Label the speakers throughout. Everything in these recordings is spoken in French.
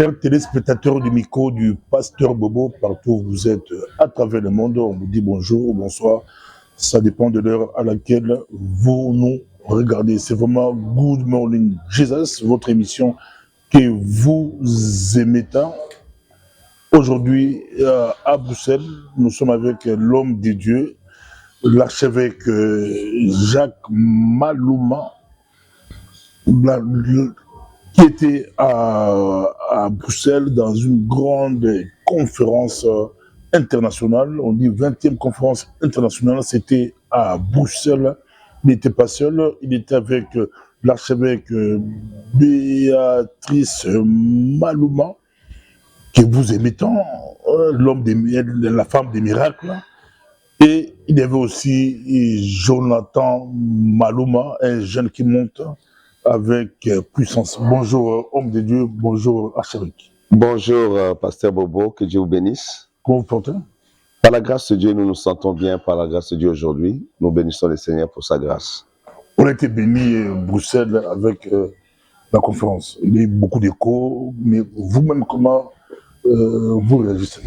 Speaker 1: Chers téléspectateurs du micro du Pasteur Bobo, partout où vous êtes à travers le monde, on vous dit bonjour ou bonsoir. Ça dépend de l'heure à laquelle vous nous regardez. C'est vraiment Good Morning Jesus, votre émission que vous aimez tant. Aujourd'hui, à Bruxelles, nous sommes avec l'homme de Dieu, l'archevêque Jacques Malouma, qui était à Bruxelles dans une grande conférence internationale. On dit 20e conférence internationale, c'était à Bruxelles. Il n'était pas seul, il était avec l'archevêque Béatrice Malouma, que vous aimez tant, la femme des miracles. Et il y avait aussi Jonathan Malouma, un jeune qui monte avec puissance. Bonjour, homme de Dieu, bonjour, archevêque.
Speaker 2: Bonjour, pasteur Bobo, que Dieu vous bénisse.
Speaker 1: Comment vous portez?
Speaker 2: Par la grâce de Dieu, nous nous sentons bien. Par la grâce de Dieu aujourd'hui, nous bénissons le Seigneur pour sa grâce.
Speaker 1: On a été béni à Bruxelles avec la conférence. Il y a eu beaucoup d'échos, mais vous-même, comment vous réagissez?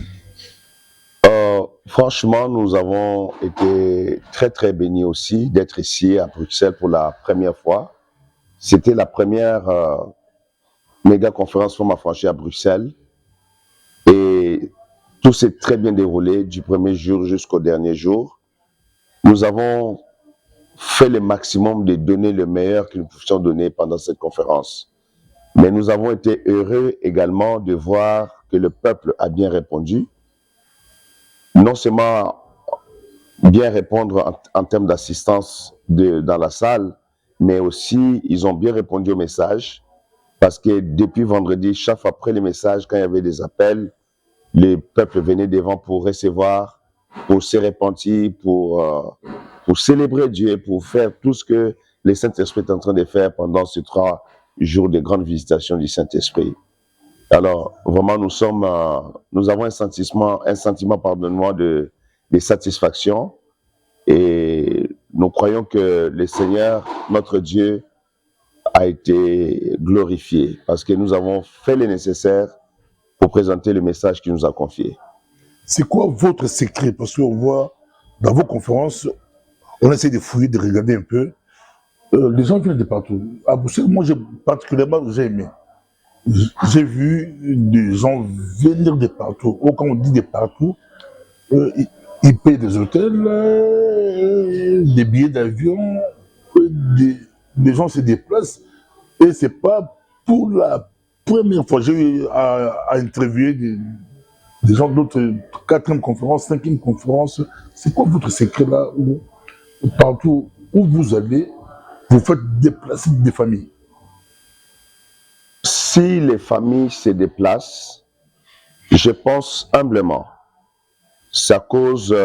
Speaker 2: Franchement, nous avons été très très bénis aussi d'être ici à Bruxelles pour la première fois. C'était la première méga conférence Femme Affranchie à Bruxelles. Et tout s'est très bien déroulé du premier jour jusqu'au dernier jour. Nous avons fait le maximum de donner le meilleur que nous pouvions donner pendant cette conférence. Mais nous avons été heureux également de voir que le peuple a bien répondu. Non seulement bien répondre en termes d'assistance dans la salle, mais aussi ils ont bien répondu au message. Parce que depuis vendredi, chaque fois après les messages, quand il y avait des appels, le peuple venait devant pour recevoir, pour se repentir, pour célébrer Dieu, pour faire tout ce que le Saint-Esprit est en train de faire pendant ces 3 jours de grande visitation du Saint-Esprit. Alors, vraiment, nous avons un sentiment pardonne-moi, de satisfaction, et nous croyons que le Seigneur, notre Dieu, a été glorifié parce que nous avons fait le nécessaire pour présenter le message qu'il nous a confié.
Speaker 1: C'est quoi votre secret? Parce qu'on voit dans vos conférences, on essaie de fouiller, de regarder un peu. Les gens viennent de partout. À Bruxelles, moi, particulièrement, j'ai aimé. J'ai vu des gens venir de partout. Ou quand on dit de partout, ils payent des hôtels, des billets d'avion, des gens se déplacent. Et c'est pas pour la première fois. J'ai eu à interviewer des gens d'autres 4e conférence, 5e conférence. C'est quoi votre secret là où partout où vous allez, vous faites déplacer des familles?
Speaker 2: Si les familles se déplacent, je pense humblement, c'est à cause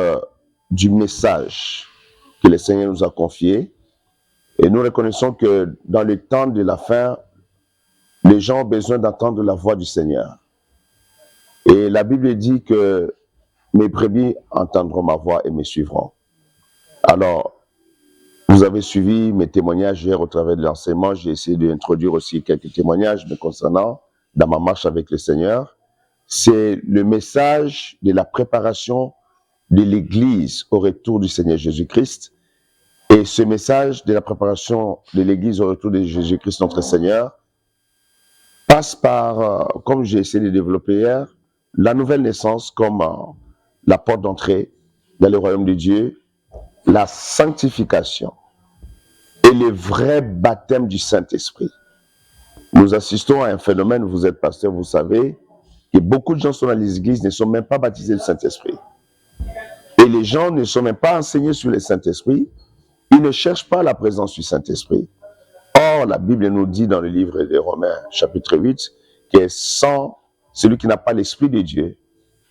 Speaker 2: du message que le Seigneur nous a confié. Et nous reconnaissons que dans le temps de la fin, les gens ont besoin d'entendre la voix du Seigneur. Et la Bible dit que mes brebis entendront ma voix et me suivront. Alors, vous avez suivi mes témoignages hier au travers de l'enseignement. J'ai essayé d'introduire aussi quelques témoignages me concernant dans ma marche avec le Seigneur. C'est le message de la préparation de l'Église au retour du Seigneur Jésus-Christ. Et ce message de la préparation de l'Église au retour de Jésus-Christ, notre Seigneur, passe par, comme j'ai essayé de développer hier, la nouvelle naissance comme la porte d'entrée dans le royaume de Dieu, la sanctification et le vrai baptême du Saint-Esprit. Nous assistons à un phénomène, vous êtes pasteur, vous savez, que beaucoup de gens sont dans les églises, ne sont même pas baptisés du Saint-Esprit. Et les gens ne sont même pas enseignés sur le Saint-Esprit, ils ne cherchent pas la présence du Saint-Esprit. Or, la Bible nous dit dans le livre des Romains, chapitre 8, que sans celui qui n'a pas l'Esprit de Dieu,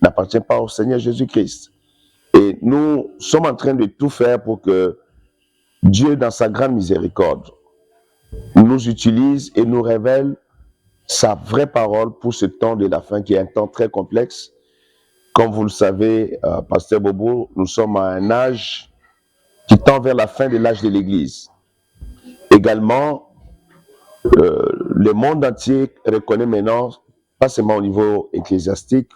Speaker 2: n'appartient pas au Seigneur Jésus-Christ. Et nous sommes en train de tout faire pour que Dieu, dans sa grande miséricorde, nous utilise et nous révèle sa vraie parole pour ce temps de la fin qui est un temps très complexe. Comme vous le savez, pasteur Bobo, nous sommes à un âge qui tend vers la fin de l'âge de l'Église. Également, le monde entier reconnaît maintenant pas seulement au niveau ecclésiastique,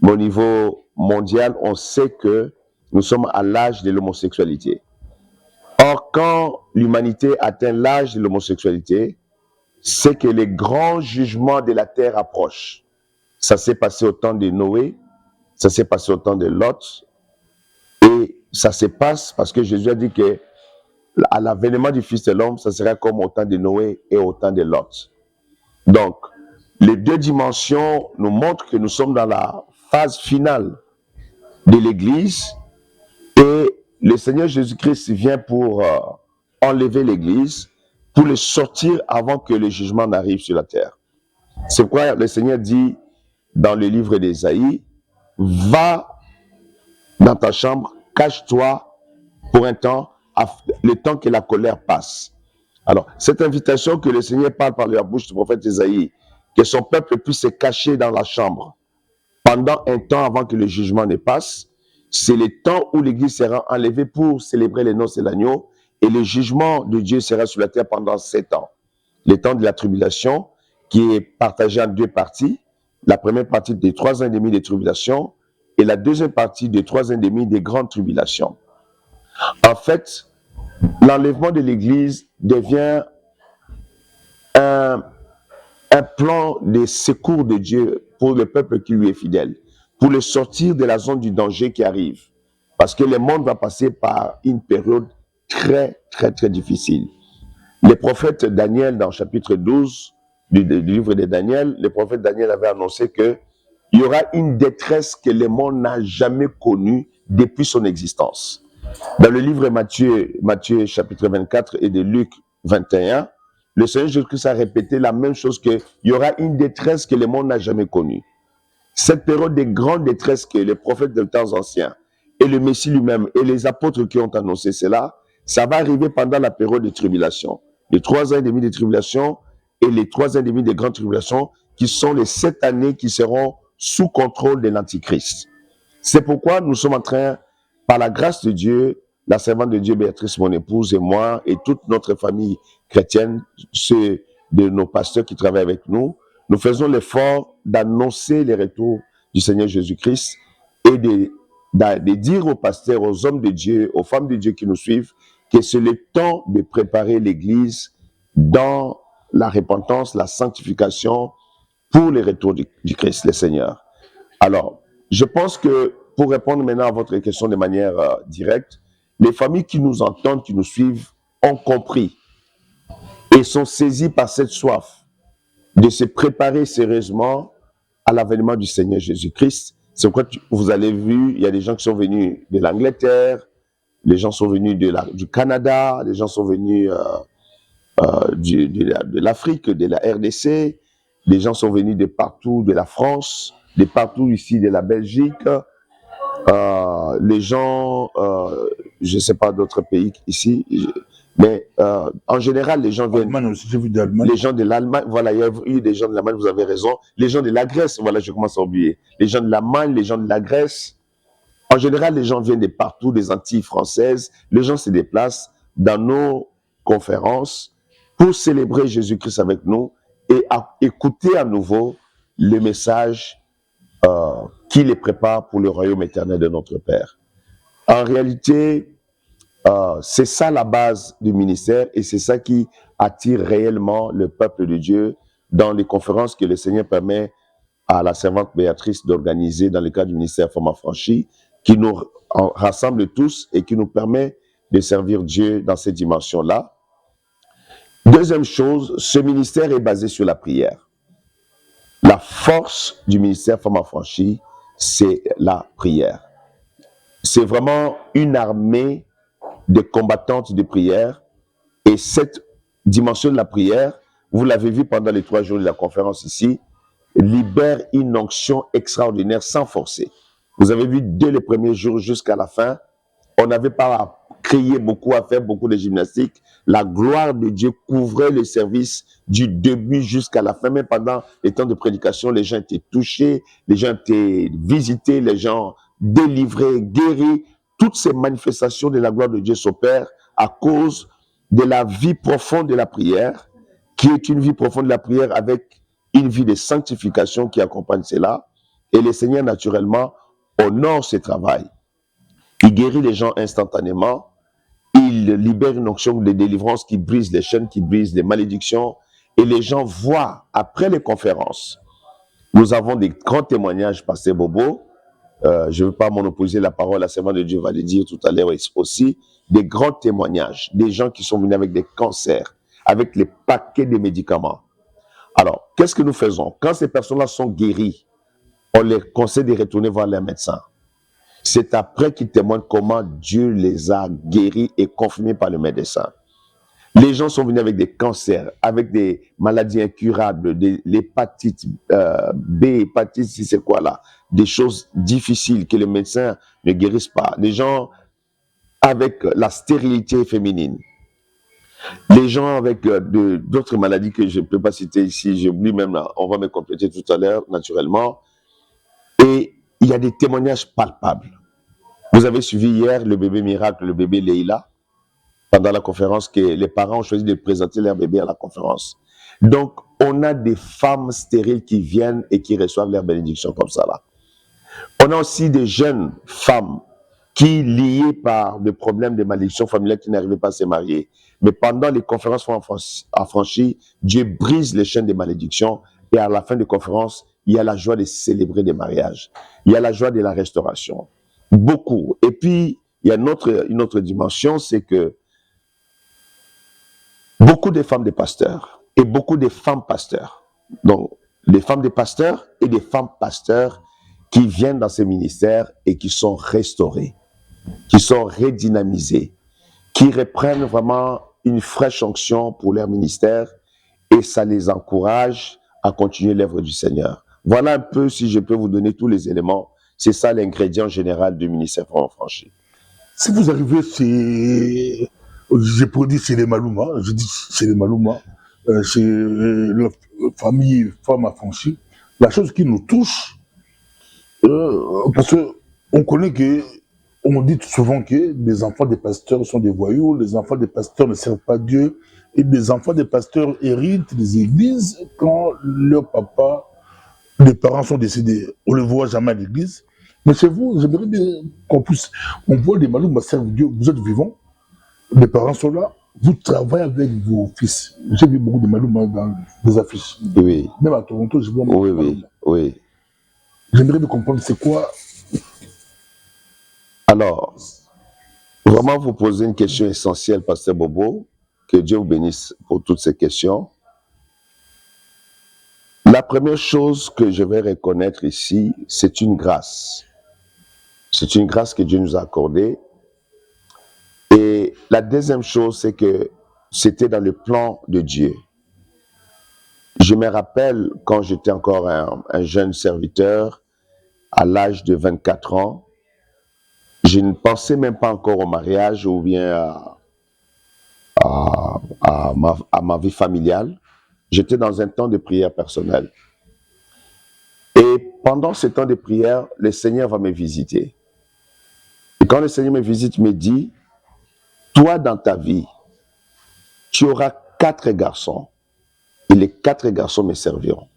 Speaker 2: mais au niveau mondial, on sait que nous sommes à l'âge de l'homosexualité. Or, quand l'humanité atteint l'âge de l'homosexualité, c'est que les grands jugements de la terre approchent. Ça s'est passé au temps de Noé, ça s'est passé au temps de Lot, et ça se passe parce que Jésus a dit que à l'avènement du Fils de l'homme, ça sera comme au temps de Noé et au temps de Lot. Donc, les deux dimensions nous montrent que nous sommes dans la phase finale de l'Église et le Seigneur Jésus-Christ vient pour enlever l'Église, pour le sortir avant que le jugement n'arrive sur la terre. C'est pourquoi le Seigneur dit dans le livre d'Ésaïe, va dans ta chambre, cache-toi pour un temps, le temps que la colère passe. Alors, cette invitation que le Seigneur parle par la bouche du prophète Ésaïe, que son peuple puisse se cacher dans la chambre pendant un temps avant que le jugement ne passe, c'est le temps où l'Église sera enlevée pour célébrer les noces de l'agneau et le jugement de Dieu sera sur la terre pendant 7 ans. Le temps de la tribulation qui est partagé en deux parties. La première partie des 3 ans et demi de tribulation et la deuxième partie des 3 ans et demi des grandes tribulations. En fait, l'enlèvement de l'Église devient un plan de secours de Dieu pour le peuple qui lui est fidèle, pour le sortir de la zone du danger qui arrive. Parce que le monde va passer par une période très, très, très difficile. Le prophète Daniel, dans le chapitre 12 du livre de Daniel, le prophète Daniel avait annoncé qu'il y aura une détresse que le monde n'a jamais connue depuis son existence. Dans le livre Matthieu chapitre 24 et de Luc 21, le Seigneur Jésus-Christ a répété la même chose, qu'il y aura une détresse que le monde n'a jamais connue. Cette période de grande détresse que les prophètes des temps anciens et le Messie lui-même et les apôtres qui ont annoncé cela, ça va arriver pendant la période de tribulation. Les 3 ans et demi de tribulation et les 3 ans et demi de grande tribulation qui sont les 7 années qui seront sous contrôle de l'Antichrist. C'est pourquoi nous sommes en train, par la grâce de Dieu, la servante de Dieu Béatrice, mon épouse et moi et toute notre famille chrétienne, ceux de nos pasteurs qui travaillent avec nous, nous faisons l'effort d'annoncer les retours du Seigneur Jésus-Christ et de dire aux pasteurs, aux hommes de Dieu, aux femmes de Dieu qui nous suivent, que c'est le temps de préparer l'Église dans la repentance, la sanctification pour le retour du Christ, le Seigneur. Alors, je pense que pour répondre maintenant à votre question de manière directe, les familles qui nous entendent, qui nous suivent, ont compris et sont saisies par cette soif de se préparer sérieusement à l'avènement du Seigneur Jésus-Christ. C'est pourquoi vous avez vu, il y a des gens qui sont venus de l'Angleterre, les gens sont venus du Canada, les gens sont venus de l'Afrique, de la RDC, les gens sont venus de partout, de la France, de partout ici, de la Belgique, les gens, je ne sais pas d'autres pays ici, mais en général, les gens viennent.
Speaker 1: Aussi, j'ai vu d'Allemagne.
Speaker 2: Les gens de l'Allemagne, voilà, il y a eu des gens de l'Allemagne, vous avez raison. Les gens de la Grèce, voilà, je commence à oublier. Les gens de l'Allemagne, les gens de la Grèce. En général, les gens viennent de partout, des Antilles françaises. Les gens se déplacent dans nos conférences pour célébrer Jésus-Christ avec nous et écouter à nouveau le message qui les prépare pour le royaume éternel de notre Père. En réalité, c'est ça la base du ministère et c'est ça qui attire réellement le peuple de Dieu dans les conférences que le Seigneur permet à la servante Béatrice d'organiser dans le cadre du ministère Femmes Affranchies, qui nous rassemble tous et qui nous permet de servir Dieu dans cette dimension-là. Deuxième chose, ce ministère est basé sur la prière. La force du ministère Femmes Affranchies, c'est la prière. C'est vraiment une armée de combattantes de prière. Et cette dimension de la prière, vous l'avez vu pendant les 3 jours de la conférence ici, libère une onction extraordinaire sans forcer. Vous avez vu dès les premiers jours jusqu'à la fin, on n'avait pas à crier beaucoup, à faire beaucoup de gymnastique. La gloire de Dieu couvrait le service du début jusqu'à la fin. Même pendant les temps de prédication, les gens étaient touchés, les gens étaient visités, les gens délivrés, guéris. Toutes ces manifestations de la gloire de Dieu s'opèrent à cause de la vie profonde de la prière, qui est une vie profonde de la prière avec une vie de sanctification qui accompagne cela. Et le Seigneur, naturellement, honore ce travail. Il guérit les gens instantanément. Il libère une onction de délivrance qui brise les chaînes, qui brise les malédictions. Et les gens voient, après les conférences, nous avons des grands témoignages, Pasteur Bobo. Je ne veux pas monopoliser la parole, la servante de Dieu va le dire tout à l'heure aussi. Des grands témoignages, des gens qui sont venus avec des cancers, avec les paquets de médicaments. Alors, qu'est-ce que nous faisons? Quand ces personnes-là sont guéries, on les conseille de retourner voir leur médecin. C'est après qu'ils témoignent comment Dieu les a guéris et confirmés par le médecin. Les gens sont venus avec des cancers, avec des maladies incurables, l'hépatite B, hépatite C, c'est quoi là? Des choses difficiles que les médecins ne guérissent pas. Les gens avec la stérilité féminine. Les gens avec d'autres maladies que je ne peux pas citer ici, j'oublie même là, on va me compléter tout à l'heure, naturellement. Et il y a des témoignages palpables. Vous avez suivi hier le bébé miracle, le bébé Leïla, pendant la conférence, que les parents ont choisi de présenter leur bébé à la conférence. Donc, on a des femmes stériles qui viennent et qui reçoivent leur bénédiction comme ça là. On a aussi des jeunes femmes qui, liées par des problèmes de malédiction familiale, qui n'arrivaient pas à se marier. Mais pendant les conférences affranchies, Dieu brise les chaînes de malédiction et à la fin des conférences, il y a la joie de célébrer des mariages. Il y a la joie de la restauration. Beaucoup. Et puis, il y a une autre dimension, c'est que beaucoup de femmes de pasteurs et beaucoup de femmes pasteurs, donc des femmes de pasteurs et des femmes pasteurs qui viennent dans ces ministères et qui sont restaurées, qui sont redynamisées, qui reprennent vraiment une fraîche onction pour leur ministère et ça les encourage à continuer l'œuvre du Seigneur. Voilà un peu, si je peux vous donner tous les éléments, c'est ça l'ingrédient général du ministère Front Affranchi.
Speaker 1: Si vous arrivez chez, je pourrais dire chez les Malouma, je dis chez les Malouma, chez la famille Femme Affranchie, la chose qui nous touche, parce qu'on connaît que, on dit souvent que les enfants des pasteurs sont des voyous, les enfants des pasteurs ne servent pas Dieu, et les enfants des pasteurs héritent des églises quand leur papa, les parents sont décédés. On ne le voit jamais à l'église. Mais chez vous, j'aimerais bien qu'on puisse, on voit les Malouma servent Dieu, vous êtes vivants, les parents sont là, vous travaillez avec vos fils. J'ai vu beaucoup de Malouma dans des affiches.
Speaker 2: Oui.
Speaker 1: Même à Toronto, je vois beaucoup de Malouma.
Speaker 2: Oui.
Speaker 1: J'aimerais bien comprendre c'est quoi.
Speaker 2: Alors, vraiment vous poser une question essentielle, Pasteur Bobo, que Dieu vous bénisse pour toutes ces questions. La première chose que je vais reconnaître ici, c'est une grâce. C'est une grâce que Dieu nous a accordée. Et la deuxième chose, c'est que c'était dans le plan de Dieu. Je me rappelle quand j'étais encore un jeune serviteur, à l'âge de 24 ans, je ne pensais même pas encore au mariage ou bien à ma vie familiale. J'étais dans un temps de prière personnelle. Et pendant ce temps de prière, le Seigneur va me visiter. Et quand le Seigneur me visite, il me dit, toi dans ta vie, tu auras 4 garçons. Et les 4 garçons me serviront.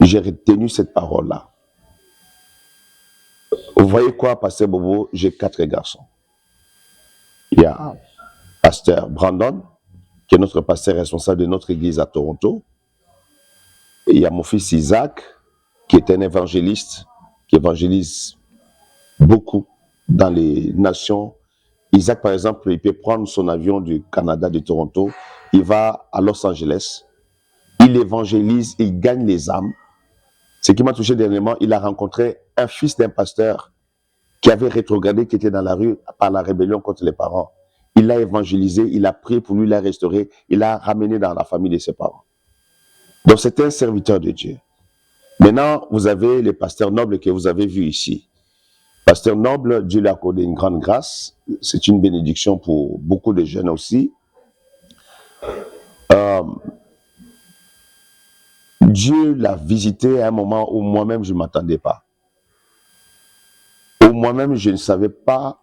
Speaker 2: J'ai retenu cette parole-là. Vous voyez quoi, Pasteur Bobo? J'ai 4 garçons. Il y a Pasteur Brandon, qui est notre pasteur responsable de notre église à Toronto. Et il y a mon fils Isaac, qui est un évangéliste, qui évangélise beaucoup dans les nations. Isaac, par exemple, il peut prendre son avion du Canada, de Toronto, il va à Los Angeles, il évangélise, il gagne les âmes. Ce qui m'a touché dernièrement, il a rencontré un fils d'un pasteur qui avait rétrogradé, qui était dans la rue par la rébellion contre les parents. Il l'a évangélisé, il a prié pour lui, il l'a restauré, il l'a ramené dans la famille de ses parents. Donc c'était un serviteur de Dieu. Maintenant, vous avez les pasteurs nobles que vous avez vus ici. Pasteur noble, Dieu lui a accordé une grande grâce. C'est une bénédiction pour beaucoup de jeunes aussi. Dieu l'a visité à un moment où moi-même je ne m'attendais pas. Où moi-même je ne savais pas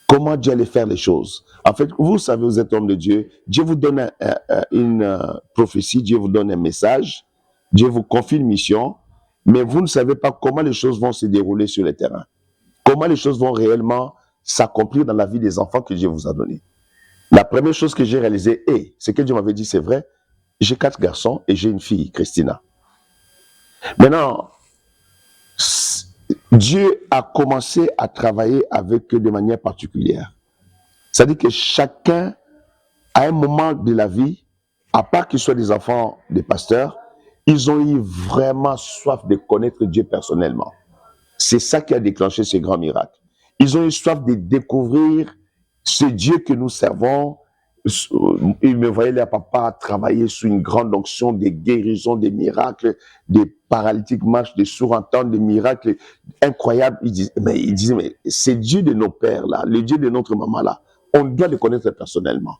Speaker 2: comment Dieu allait faire les choses. En fait, vous savez, vous êtes homme de Dieu. Dieu vous donne une prophétie, Dieu vous donne un message, Dieu vous confie une mission, mais vous ne savez pas comment les choses vont se dérouler sur le terrain. Comment les choses vont réellement s'accomplir dans la vie des enfants que Dieu vous a donnés. La première chose que j'ai réalisée, ce que Dieu m'avait dit, c'est vrai, j'ai 4 garçons et j'ai une fille, Christina. Maintenant, Dieu a commencé à travailler avec eux de manière particulière. C'est-à-dire que chacun, à un moment de la vie, à part qu'ils soient des enfants des pasteurs, ils ont eu vraiment soif de connaître Dieu personnellement. C'est ça qui a déclenché ce grand miracle. Ils ont eu soif de découvrir ce Dieu que nous servons. Ils me voyaient, les papas, travailler sous une grande onction, des guérisons, des miracles, des paralytiques marchent, des sourds entendent, des miracles incroyables. Ils disaient, mais c'est Dieu de nos pères là, le Dieu de notre maman là. On doit le connaître personnellement.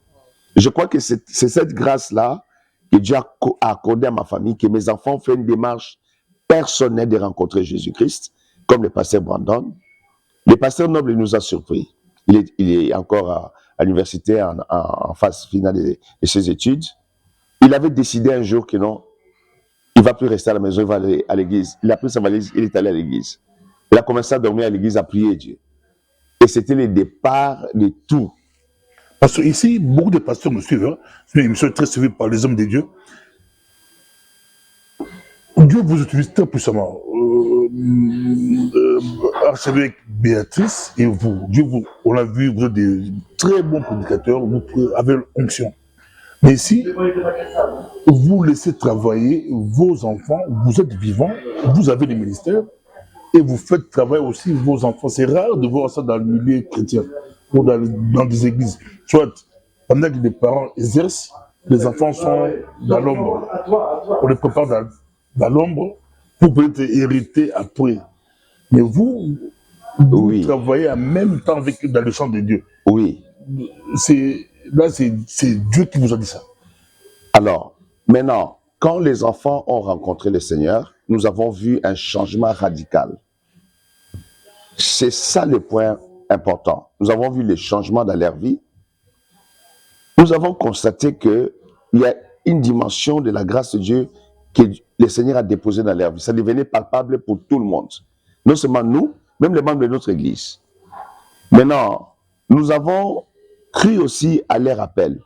Speaker 2: Je crois que c'est cette grâce-là que Dieu a accordée à ma famille, que mes enfants font une démarche personnelle de rencontrer Jésus-Christ, comme le pasteur Brandon. Le pasteur Noble nous a surpris. Il est encore à l'université en phase finale de ses études. Il avait décidé un jour que non, il ne va plus rester à la maison, il va aller à l'église. Il a pris sa valise, il est allé à l'église. Il a commencé à dormir à l'église, à prier Dieu. Et c'était le départ de tout.
Speaker 1: Parce que ici, beaucoup de pasteurs me suivent. Hein. C'est une émission très suivie par les hommes de Dieu. Dieu vous utilise très puissamment. Archevêque Béatrice et vous, Dieu vous, on l'a vu, vous êtes des très bons prédicateurs, vous avez l'onction. Mais ici, vous laissez travailler vos enfants, vous êtes vivants, vous avez des ministères et vous faites travailler aussi vos enfants. C'est rare de voir ça dans le milieu chrétien ou dans des églises. Soit pendant que les parents exercent, les enfants sont dans l'ombre. On les prépare dans l'ombre pour peut-être hériter après. Mais vous travaillez en même temps avec eux dans le champ de Dieu.
Speaker 2: Oui.
Speaker 1: C'est Dieu qui vous a dit ça.
Speaker 2: Alors, maintenant, quand les enfants ont rencontré le Seigneur, nous avons vu un changement radical. C'est ça le point important. Nous avons vu les changements dans leur vie. Nous avons constaté qu'il y a une dimension de la grâce de Dieu que le Seigneur a déposée dans leur vie. Ça devenait palpable pour tout le monde. Non seulement nous, même les membres de notre Église. Maintenant, nous avons cru aussi à leur appel.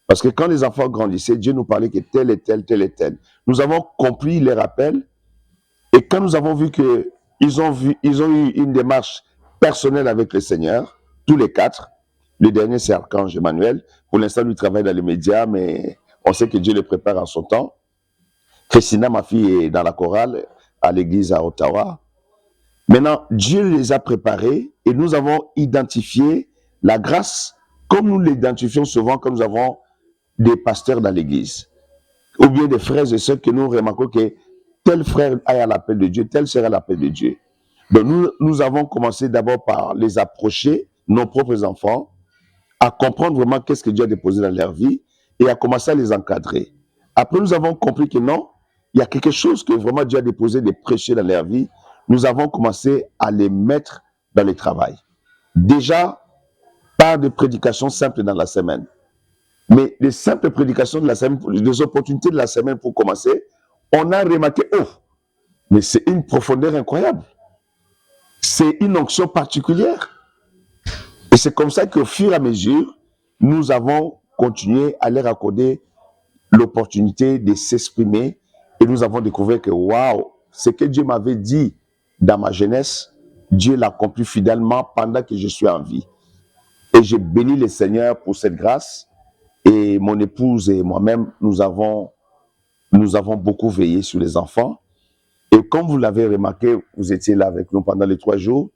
Speaker 2: Parce que quand les enfants grandissaient, Dieu nous parlait que tel et tel, tel et tel. Nous avons compris leur appel. Et quand nous avons vu qu'ils ont eu une démarche personnelle avec le Seigneur, tous les 4. Le dernier, c'est Archange Emmanuel. Pour l'instant, lui travaille dans les médias, mais on sait que Dieu le prépare en son temps. Christina, ma fille, est dans la chorale à l'église à Ottawa. Maintenant, Dieu les a préparés et nous avons identifié la grâce comme nous l'identifions souvent quand nous avons des pasteurs dans l'église. Ou bien des frères et sœurs que nous remarquons que tel frère a à l'appel de Dieu, tel sera l'appel de Dieu. Donc nous avons commencé d'abord par les approcher, nos propres enfants, à comprendre vraiment qu'est-ce que Dieu a déposé dans leur vie et à commencer à les encadrer. Après, nous avons compris que non, il y a quelque chose que vraiment Dieu a déposé de prêcher dans leur vie. Nous avons commencé à les mettre dans le travail. Déjà, par des prédications simples dans la semaine. Mais les simples prédications de la semaine, les opportunités de la semaine pour commencer, on a remarqué, mais c'est une profondeur incroyable. C'est une onction particulière. Et c'est comme ça qu'au fur et à mesure, nous avons continué à leur accorder l'opportunité de s'exprimer et nous avons découvert que, waouh, ce que Dieu m'avait dit dans ma jeunesse, Dieu l'a accompli fidèlement pendant que je suis en vie. Et j'ai béni le Seigneur pour cette grâce. Et mon épouse et moi-même, nous avons beaucoup veillé sur les enfants. Et comme vous l'avez remarqué, vous étiez là avec nous pendant les 3 jours.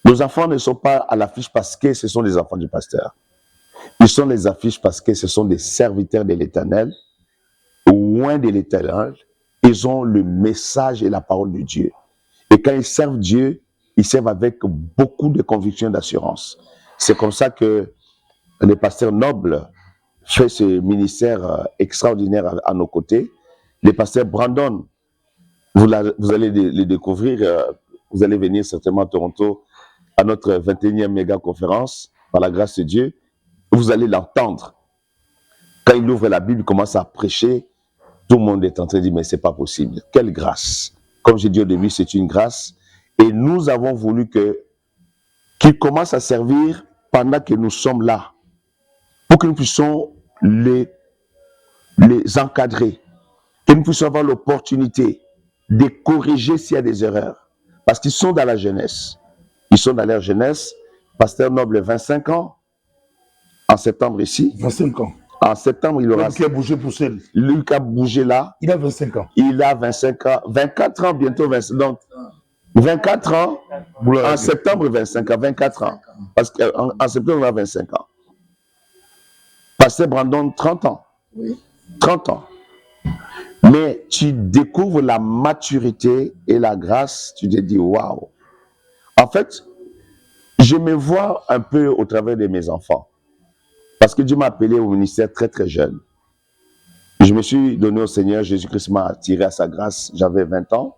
Speaker 2: Nos enfants ne sont pas à l'affiche parce que ce sont des enfants du pasteur. Ils sont les affiches parce que ce sont des serviteurs de l'Éternel, loin de l'Éternel. Ils ont le message et la parole de Dieu. Et quand ils servent Dieu, ils servent avec beaucoup de conviction et d'assurance. C'est comme ça que le pasteur Noble fait ce ministère extraordinaire à nos côtés. Le pasteur Brandon, vous allez le découvrir, vous allez venir certainement à Toronto à notre 21e méga conférence, par la grâce de Dieu, vous allez l'entendre. Quand il ouvre la Bible, il commence à prêcher, tout le monde est en train de dire, mais c'est pas possible. Quelle grâce! Comme j'ai dit au début, c'est une grâce. Et nous avons voulu qu'il commence à servir pendant que nous sommes là, pour que nous puissions les encadrer, que nous puissions avoir l'opportunité de corriger s'il y a des erreurs. Parce qu'ils sont dans la jeunesse. Ils sont dans leur jeunesse. Pasteur Noble, 25 ans, en septembre ici.
Speaker 1: 25 ans.
Speaker 2: En septembre, il aura...
Speaker 1: Lui qui a bougé pour celle.
Speaker 2: Lui qui a bougé là.
Speaker 1: Il a 25 ans.
Speaker 2: Il a 25 ans. 24 ans, bientôt 25 ans. Donc, 24 ans, en septembre, 25 ans. 24 ans. Parce qu'en septembre, il a 25 ans. Pasteur Brandon, 30 ans.
Speaker 1: Oui.
Speaker 2: 30 ans. Mais tu découvres la maturité et la grâce, tu te dis, waouh. En fait, je me vois un peu au travers de mes enfants. Parce que Dieu m'a appelé au ministère très très jeune. Je me suis donné au Seigneur, Jésus-Christ m'a attiré à sa grâce, j'avais 20 ans.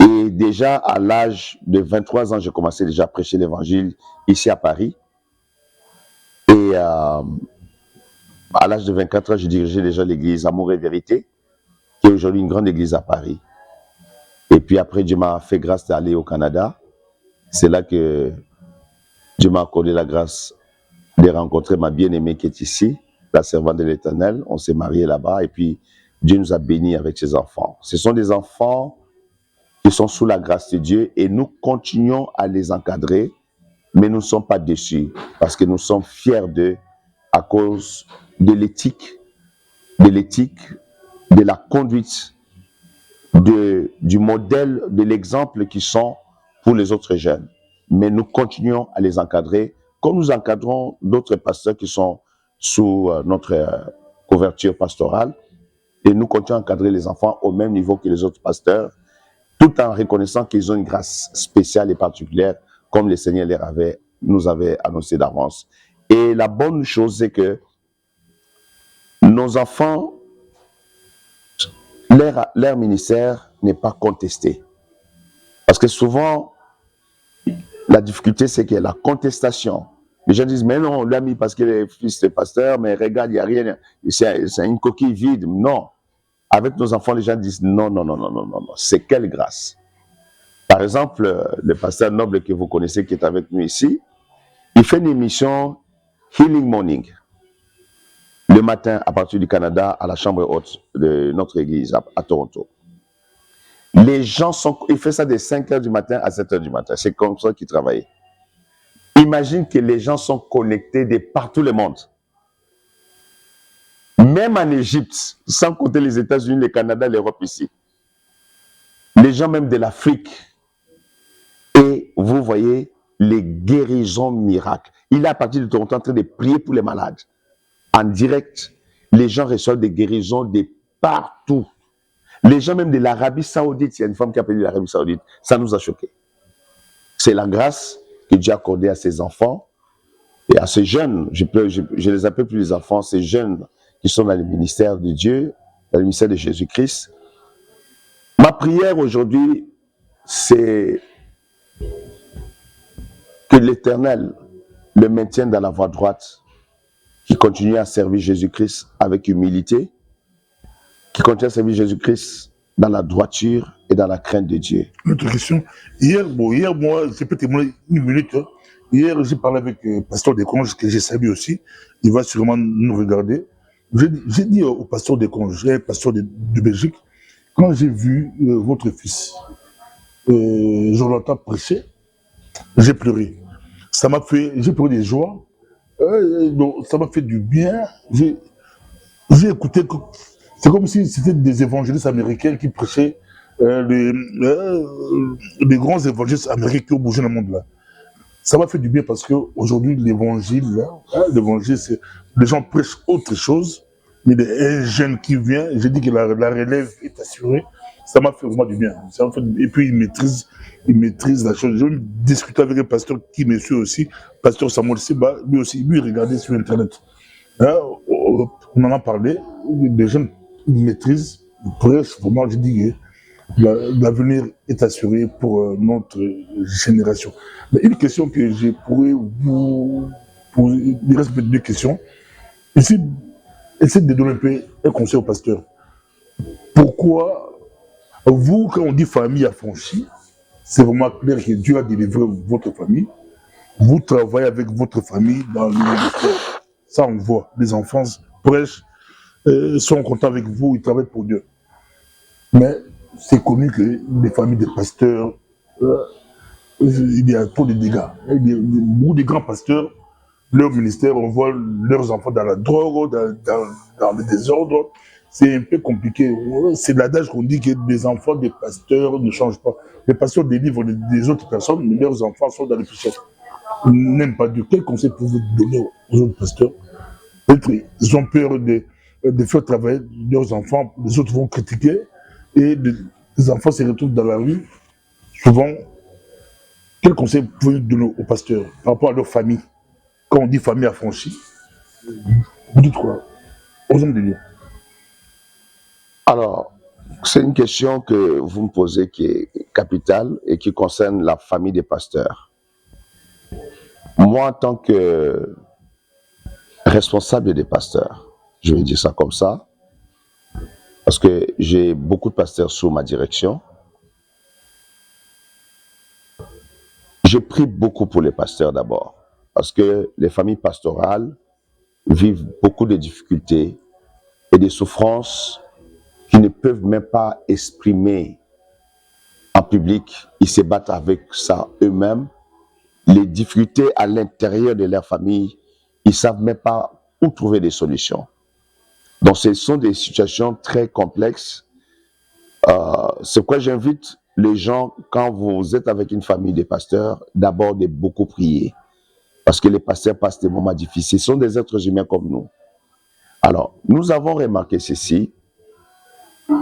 Speaker 2: Et déjà à l'âge de 23 ans, j'ai commencé déjà à prêcher l'évangile ici à Paris. Et à l'âge de 24 ans, j'ai dirigé déjà l'église Amour et Vérité, qui est aujourd'hui une grande église à Paris. Et puis après, Dieu m'a fait grâce d'aller au Canada. C'est là que Dieu m'a accordé la grâce de rencontrer ma bien-aimée qui est ici, la servante de l'Éternel. On s'est mariés là-bas et puis Dieu nous a bénis avec ses enfants. Ce sont des enfants qui sont sous la grâce de Dieu et nous continuons à les encadrer, mais nous ne sommes pas déçus parce que nous sommes fiers d'eux à cause de l'éthique, de la conduite, du modèle, de l'exemple qu'ils sont pour les autres jeunes. Mais nous continuons à les encadrer comme nous encadrons d'autres pasteurs qui sont sous notre couverture pastorale. Et nous continuons à encadrer les enfants au même niveau que les autres pasteurs, tout en reconnaissant qu'ils ont une grâce spéciale et particulière, comme le Seigneur nous avait annoncé d'avance. Et la bonne chose, c'est que nos enfants, leur ministère n'est pas contesté. Parce que souvent, la difficulté, c'est qu'il y a la contestation. Les gens disent, mais non, on l'a mis parce qu'il est fils de pasteur, mais regarde, il n'y a rien, c'est une coquille vide. Non. Avec nos enfants, les gens disent, non, non, non, non, non, non, non. C'est quelle grâce. Par exemple, le pasteur Noble que vous connaissez, qui est avec nous ici, il fait une émission Healing Morning, le matin à partir du Canada, à la chambre haute de notre église à Toronto. Les gens il fait ça de 5 h du matin à 7 h du matin. C'est comme ça qu'il travaille. Imagine que les gens sont connectés de partout le monde. Même en Égypte, sans compter les États-Unis, le Canada, l'Europe ici. Les gens même de l'Afrique. Et vous voyez les guérisons miracles. Il est à partir de Toronto en train de prier pour les malades. En direct, les gens reçoivent des guérisons de partout. Les gens même de l'Arabie Saoudite, il y a une femme qui a appelé l'Arabie Saoudite, ça nous a choqués. C'est la grâce que Dieu a accordée à ses enfants et à ces jeunes, je les appelle plus les enfants, ces jeunes qui sont dans le ministère de Dieu, dans le ministère de Jésus-Christ. Ma prière aujourd'hui, c'est que l'Éternel le maintienne dans la voie droite, qui continue à servir Jésus-Christ avec humilité, qui continue à servir Jésus-Christ dans la droiture et dans la crainte de Dieu.
Speaker 1: Autre question. Hier, moi, je peux témoigner une minute. Hein. Hier, j'ai parlé avec le pasteur Desconges, que j'ai salué aussi. Il va sûrement nous regarder. J'ai dit au pasteur Desconges, pasteur de Belgique, quand j'ai vu votre fils, Jonathan prêcher, j'ai pleuré. J'ai pleuré de joie. Donc, ça m'a fait du bien. J'ai écouté. C'est comme si c'était des évangélistes américains qui prêchaient les grands évangélistes américains qui ont bougé dans le monde là. Ça m'a fait du bien parce qu'aujourd'hui, l'évangile, c'est les gens prêchent autre chose. Mais un jeune qui vient, j'ai dit que la relève est assurée. Ça m'a fait vraiment du bien. Et puis, il maîtrise la chose. J'ai discuté avec un pasteur qui me suit aussi, pasteur Samuel Siba, lui aussi, lui, il regardait sur Internet. Hein, on en a parlé, les jeunes maîtrisent, ils prêchent, vraiment, j'ai dit, l'avenir est assuré pour notre génération. Mais une question que je pourrais vous poser, il reste deux questions. Essayez de donner un peu un conseil au pasteur. Pourquoi vous, quand on dit famille affranchie, c'est vraiment clair que Dieu a délivré votre famille. Vous travaillez avec votre famille dans le ministère. Ça, on voit. Les enfants prêchent, sont contents avec vous, ils travaillent pour Dieu. Mais c'est connu que les familles des pasteurs, il y a trop de dégâts. Il y a beaucoup de grands pasteurs, leur ministère, on voit leurs enfants dans la drogue, dans le désordre. C'est un peu compliqué. C'est l'adage qu'on dit que les enfants des pasteurs ne changent pas. Les pasteurs délivrent des autres personnes, mais leurs enfants sont dans le péché. Ils n'aiment pas Dieu. Quel conseil pouvez-vous donner aux autres pasteurs? Peut-être ils ont peur de faire travailler leurs enfants, les autres vont critiquer, et les enfants se retrouvent dans la rue. Souvent, quel conseil pouvez-vous donner aux pasteurs par rapport à leur famille? Quand on dit famille affranchie, vous dites quoi aux hommes de Dieu?
Speaker 2: Alors, c'est une question que vous me posez qui est capitale et qui concerne la famille des pasteurs. Moi, en tant que responsable des pasteurs, je vais dire ça comme ça, parce que j'ai beaucoup de pasteurs sous ma direction. Je prie beaucoup pour les pasteurs d'abord, parce que les familles pastorales vivent beaucoup de difficultés et des souffrances qui ne peuvent même pas exprimer en public. Ils se battent avec ça eux-mêmes. Les difficultés à l'intérieur de leur famille, ils ne savent même pas où trouver des solutions. Donc, ce sont des situations très complexes. C'est pourquoi j'invite les gens, quand vous êtes avec une famille de pasteurs, d'abord de beaucoup prier. Parce que les pasteurs passent des moments difficiles. Ce sont des êtres humains comme nous. Alors, nous avons remarqué ceci.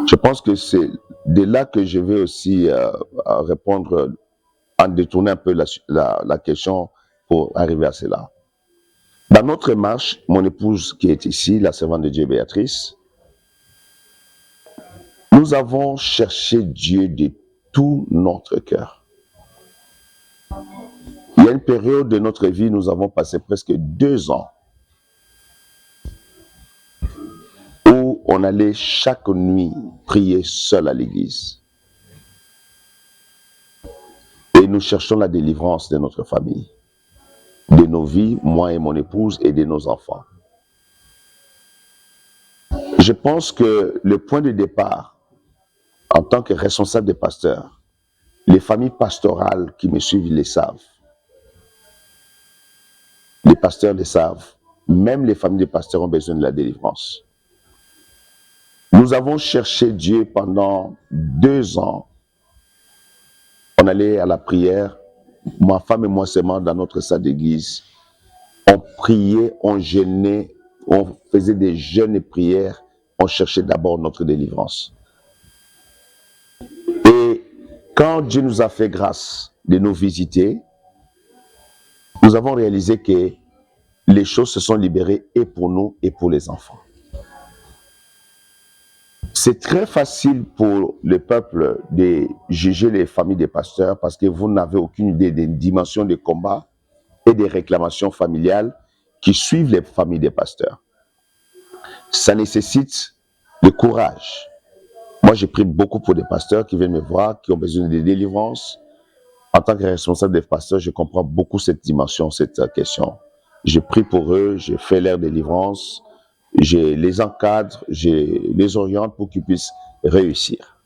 Speaker 2: Je pense que c'est de là que je vais aussi répondre, en détourner un peu la question pour arriver à cela. Dans notre marche, mon épouse qui est ici, la servante de Dieu Béatrice, nous avons cherché Dieu de tout notre cœur. Il y a une période de notre vie, nous avons passé presque 2 ans où on allait chaque nuit prier seul à l'église. Et nous cherchons la délivrance de notre famille, de nos vies, moi et mon épouse, et de nos enfants. Je pense que le point de départ, en tant que responsable des pasteurs, les familles pastorales qui me suivent le savent. Les pasteurs le savent. Même les familles de pasteurs ont besoin de la délivrance. Nous avons cherché Dieu pendant 2 ans. On allait à la prière, ma femme et moi seulement dans notre salle d'église. On priait, on jeûnait, on faisait des jeûnes et prières. On cherchait d'abord notre délivrance. Et quand Dieu nous a fait grâce de nous visiter, nous avons réalisé que les choses se sont libérées et pour nous et pour les enfants. C'est très facile pour le peuple de juger les familles des pasteurs parce que vous n'avez aucune idée des dimensions de combat et des réclamations familiales qui suivent les familles des pasteurs. Ça nécessite le courage. Moi, j'ai pris beaucoup pour des pasteurs qui viennent me voir, qui ont besoin de délivrance. En tant que responsable des pasteurs, je comprends beaucoup cette dimension, cette question. Je prie pour eux, je fais leur délivrance, je les encadre, je les oriente pour qu'ils puissent réussir.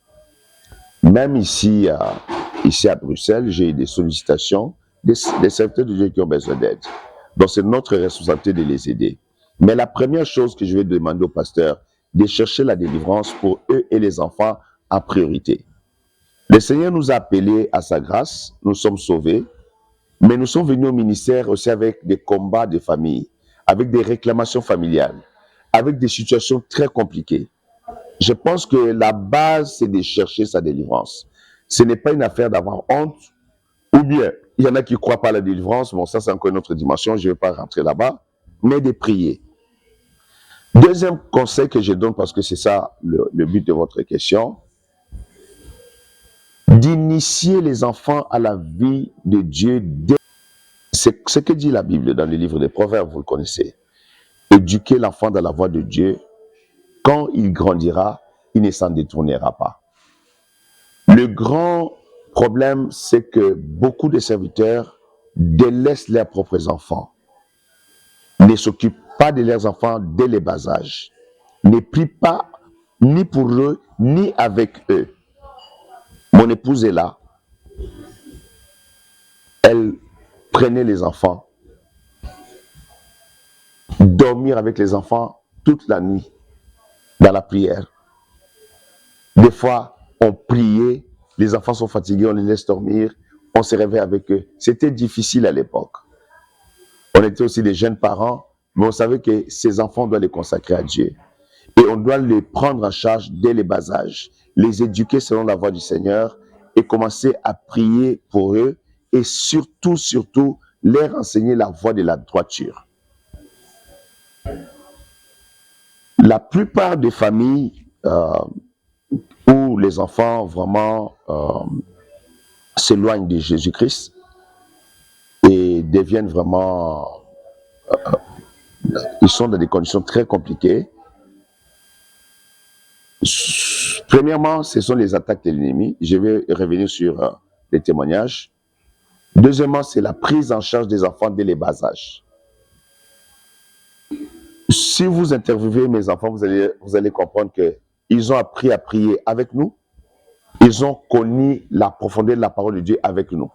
Speaker 2: Même ici à Bruxelles, j'ai des sollicitations des serviteurs de Dieu qui ont besoin d'aide. Donc, c'est notre responsabilité de les aider. Mais la première chose que je vais demander aux pasteurs, de chercher la délivrance pour eux et les enfants en priorité. Le Seigneur nous a appelés à sa grâce, nous sommes sauvés, mais nous sommes venus au ministère aussi avec des combats de famille, avec des réclamations familiales, avec des situations très compliquées. Je pense que la base, c'est de chercher sa délivrance. Ce n'est pas une affaire d'avoir honte, ou bien, il y en a qui ne croient pas à la délivrance, bon ça c'est encore une autre dimension, je ne vais pas rentrer là-bas, mais de prier. Deuxième conseil que je donne, parce que c'est ça le but de votre question, d'initier les enfants à la vie de Dieu. C'est ce que dit la Bible dans le livre des Proverbes, vous le connaissez. Éduquer l'enfant dans la voie de Dieu, quand il grandira, il ne s'en détournera pas. Le grand problème, c'est que beaucoup de serviteurs délaissent leurs propres enfants, ne s'occupent pas de leurs enfants dès le bas âge, ne prient pas ni pour eux, ni avec eux. Mon épouse est là. Elle prenait les enfants, dormir avec les enfants toute la nuit dans la prière. Des fois, on priait, les enfants sont fatigués, on les laisse dormir, on se réveille avec eux. C'était difficile à l'époque. On était aussi des jeunes parents, mais on savait que ces enfants doivent les consacrer à Dieu. Et on doit les prendre en charge dès le bas âge, les éduquer selon la voie du Seigneur et commencer à prier pour eux et surtout, leur enseigner la voie de la droiture. La plupart des familles où les enfants vraiment s'éloignent de Jésus-Christ et deviennent vraiment... ils sont dans des conditions très compliquées. Premièrement, ce sont les attaques de l'ennemi. Je vais revenir sur les témoignages. Deuxièmement, c'est la prise en charge des enfants dès les bas âges. Si vous interviewez mes enfants, vous allez comprendre qu'ils ont appris à prier avec nous. Ils ont connu la profondeur de la parole de Dieu avec nous.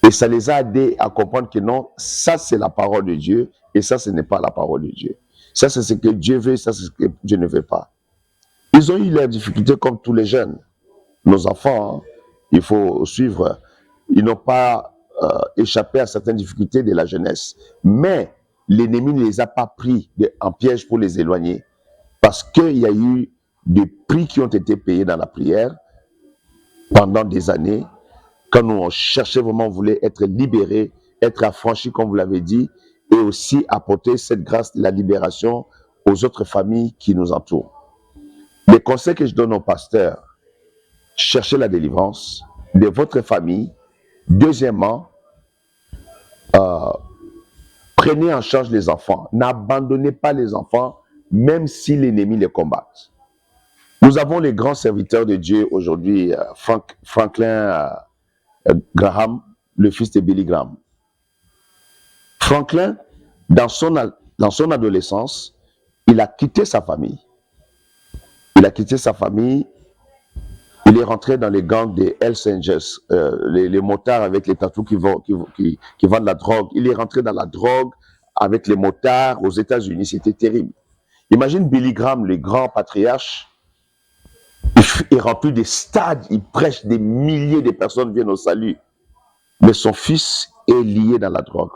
Speaker 2: Et ça les a aidés à comprendre que non, ça c'est la parole de Dieu et ça ce n'est pas la parole de Dieu. Ça c'est ce que Dieu veut, ça c'est ce que Dieu ne veut pas. Ils ont eu leurs difficultés comme tous les jeunes. Nos enfants, hein, il faut suivre, ils n'ont pas échappé à certaines difficultés de la jeunesse. Mais l'ennemi ne les a pas pris en piège pour les éloigner. Parce qu'il y a eu des prix qui ont été payés dans la prière pendant des années. Quand nous on cherchait vraiment, on voulait être libérés, être affranchis, comme vous l'avez dit, et aussi apporter cette grâce de la libération aux autres familles qui nous entourent. Les conseils que je donne aux pasteurs, cherchez la délivrance de votre famille. Deuxièmement, prenez en charge les enfants. N'abandonnez pas les enfants, même si l'ennemi les combat. Nous avons les grands serviteurs de Dieu aujourd'hui, Franklin Graham, le fils de Billy Graham. Franklin, dans son adolescence, il a quitté sa famille. Il a quitté sa famille, il est rentré dans les gangs des Hells Angels, les motards avec les tatous qui vendent la drogue. Il est rentré dans la drogue avec les motards aux États-Unis, c'était terrible. Imagine Billy Graham, le grand patriarche, il remplit des stades, il prêche, des milliers de personnes viennent au salut. Mais son fils est lié dans la drogue.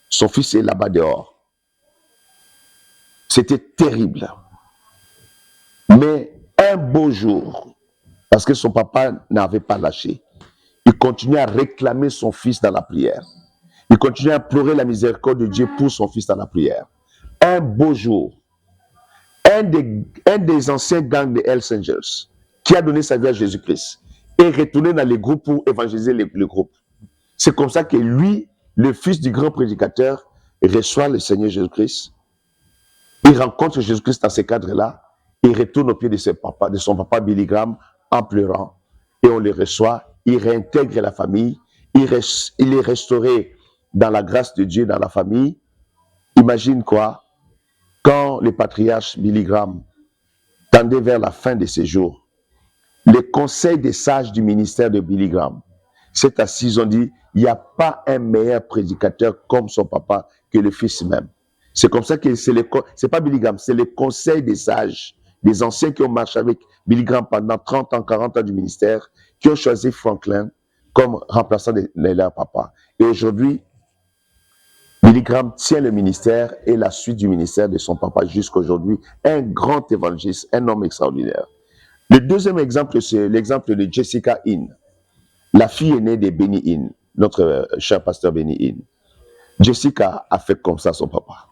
Speaker 2: Son fils est là-bas dehors. C'était terrible. Mais un beau jour, parce que son papa n'avait pas lâché, il continuait à réclamer son fils dans la prière. Il continuait à pleurer la miséricorde de Dieu pour son fils dans la prière. Un beau jour, un des anciens gangs des Hells Angels, qui a donné sa vie à Jésus-Christ, est retourné dans les groupes pour évangéliser le groupe. C'est comme ça que lui, le fils du grand prédicateur, reçoit le Seigneur Jésus-Christ. Il rencontre Jésus-Christ dans ces cadres-là. Il retourne au pied de son papa Billy Graham en pleurant. Et on le reçoit. Il réintègre la famille. Il est restauré dans la grâce de Dieu, dans la famille. Imagine quoi? Quand le patriarche Billy Graham tendait vers la fin de ses jours, les conseils des sages du ministère de Billy Graham s'est assis, ils ont dit, il n'y a pas un meilleur prédicateur comme son papa que le fils même. C'est comme ça que c'est pas Billy Graham, c'est les conseils des sages, des anciens qui ont marché avec Billy Graham pendant 30 ans, 40 ans du ministère, qui ont choisi Franklin comme remplaçant de leur papa. Et aujourd'hui, Billy Graham tient le ministère et la suite du ministère de son papa jusqu'à aujourd'hui. Un grand évangéliste, un homme extraordinaire. Le deuxième exemple, c'est l'exemple de Jessica Hinn, la fille aînée de Benny Hinn, notre cher pasteur Benny Hinn. Jessica a fait comme ça son papa.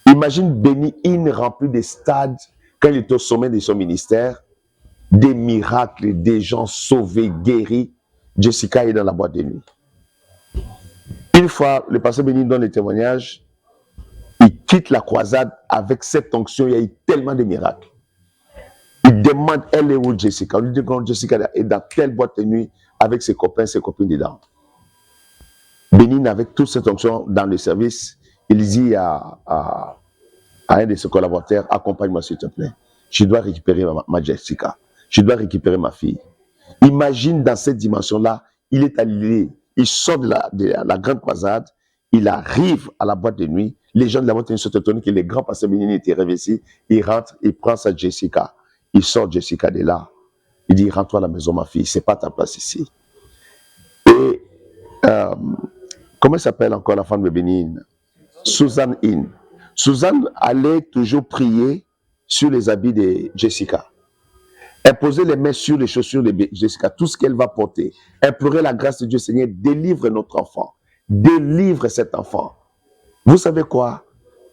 Speaker 2: Imagine Benny Hinn rempli des stades quand il est au sommet de son ministère. des miracles, des gens sauvés, guéris. Jessica est dans la boîte de nuit. Une fois, le pasteur Béni donne le témoignage, il quitte la croisade avec cette onction, il y a eu tellement de miracles. Il demande, elle est où Jessica? On lui dit que Jessica est dans telle boîte de nuit avec ses copains, ses copines dedans. Bénin, avec toute cette onction dans le service, il dit à un de ses collaborateurs, accompagne-moi s'il te plaît. Je dois récupérer ma Jessica. Je dois récupérer ma fille. Imagine dans cette dimension-là, il est allé, il sort de la grande croisade, il arrive à la boîte de nuit, les gens de la boîte de nuit sont étonnés que les grands pasteurs Bénin étaient réveillés, il rentre, il prend sa Jessica, il sort Jessica de là, il dit, rentre à la maison ma fille, c'est pas ta place ici. Et comment s'appelle encore la femme de Bénin? Suzanne In. Suzanne allait toujours prier sur les habits de Jessica. Elle posait les mains sur les chaussures de Jessica, tout ce qu'elle va porter. Elle pleurait la grâce de Dieu, Seigneur, délivre notre enfant. Délivre cet enfant. Vous savez quoi?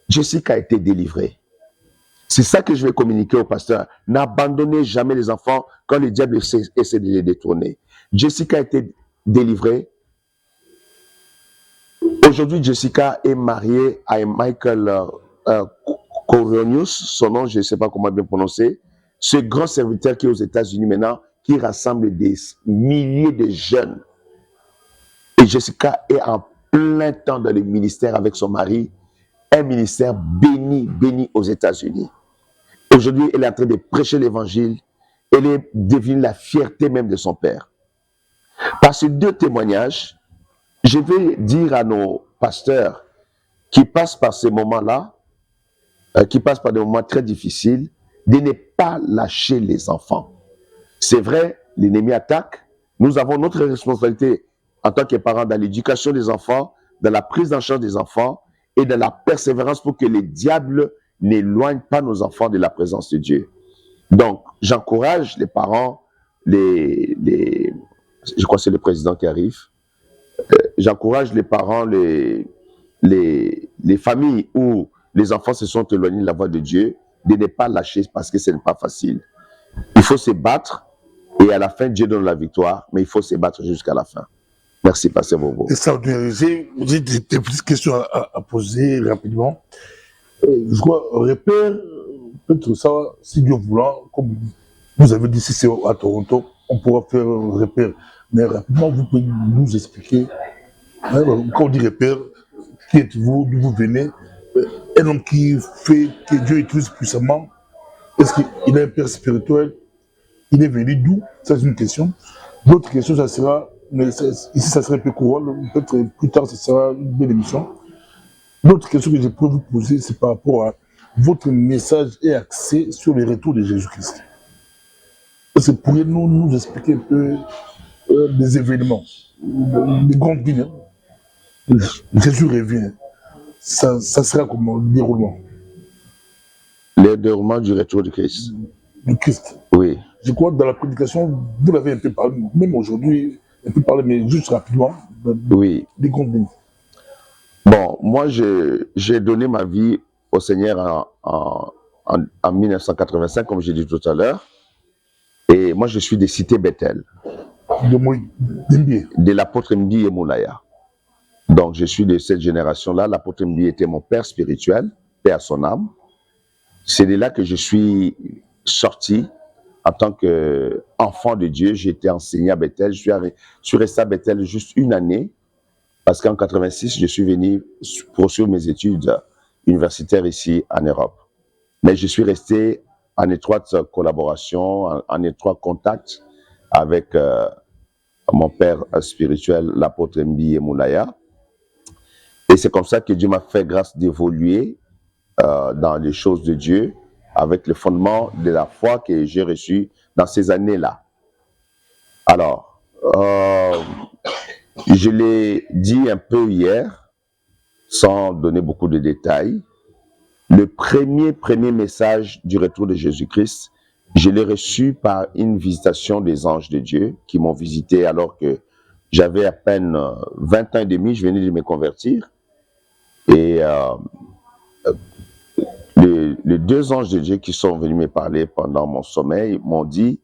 Speaker 2: Jessica a été délivrée. C'est ça que je vais communiquer au pasteur. N'abandonnez jamais les enfants quand le diable essaie de les détourner. Jessica a été délivrée. Aujourd'hui, Jessica est mariée à Michael Coronius, son nom, je ne sais pas comment bien prononcer. Ce grand serviteur qui est aux États-Unis maintenant, qui rassemble des milliers de jeunes. Et Jessica est en plein temps dans le ministère avec son mari, un ministère béni, béni aux États-Unis. Aujourd'hui, elle est en train de prêcher l'évangile. Elle est devenue la fierté même de son père. Par ces deux témoignages, je vais dire à nos pasteurs qui passent par ces moments-là, qui passent par des moments très difficiles, de ne pas lâcher les enfants. C'est vrai, l'ennemi attaque. Nous avons notre responsabilité en tant que parents dans l'éducation des enfants, dans la prise en charge des enfants et dans la persévérance pour que les diables n'éloignent pas nos enfants de la présence de Dieu. Donc, j'encourage les parents, je crois que c'est le président qui arrive, j'encourage les parents, les familles où les enfants se sont éloignés de la voie de Dieu, de ne pas lâcher parce que ce n'est pas facile. Il faut se battre et à la fin, Dieu donne la victoire, mais il faut se battre jusqu'à la fin. Merci, Pasteur Bobo.
Speaker 1: Et ça, j'ai des petites questions à poser rapidement. Je crois, repère, peut-être ça, si Dieu voulant, comme vous avez dit, si c'est à Toronto, on pourra faire un repère. Mais rapidement, vous pouvez nous expliquer, hein, quand on dit repère, qui êtes-vous, d'où vous venez, un homme qui fait, que Dieu utilise puissamment, est-ce qu'il a un père spirituel? Il est venu d'où? Ça, c'est une question. L'autre question, ça sera, mais ici, ça serait un peu courant, peut-être plus tard, ça sera une belle émission. L'autre question que je peux vous poser, c'est par rapport à votre message et axé sur le retour de Jésus-Christ. Est-ce que pourriez-vous nous expliquer un peu des événements, des grandes lignes? Jésus revient. Ça sera comme le déroulement.
Speaker 2: Le déroulement du retour de Christ.
Speaker 1: Du Christ.
Speaker 2: Oui.
Speaker 1: Je crois que dans la prédication, vous l'avez un peu parlé, même aujourd'hui, un peu parlé, mais juste rapidement,
Speaker 2: oui.
Speaker 1: Des grandes lignes.
Speaker 2: Bon, moi, j'ai donné ma vie au Seigneur en 1985, comme j'ai dit tout à l'heure. Et moi, je suis des cités Bethel. De l'apôtre Mbi et Moulaya. Donc, je suis de cette génération-là. L'apôtre Mbi était mon père spirituel, paix à son âme. C'est de là que je suis sorti en tant qu'enfant de Dieu. J'ai été enseigné à Bethel. Je suis resté à Bethel juste une année. Parce qu'en 86, je suis venu poursuivre mes études universitaires ici en Europe. Mais je suis resté en étroite collaboration, en étroit contact avec mon père spirituel, l'apôtre Mbi et Moulaya. Et c'est comme ça que Dieu m'a fait grâce d'évoluer dans les choses de Dieu avec le fondement de la foi que j'ai reçu dans ces années-là. Alors, je l'ai dit un peu hier, sans donner beaucoup de détails. Le premier message du retour de Jésus-Christ, je l'ai reçu par une visitation des anges de Dieu qui m'ont visité alors que j'avais à peine 20 ans et demi, je venais de me convertir. Et les deux anges de Dieu qui sont venus me parler pendant mon sommeil m'ont dit,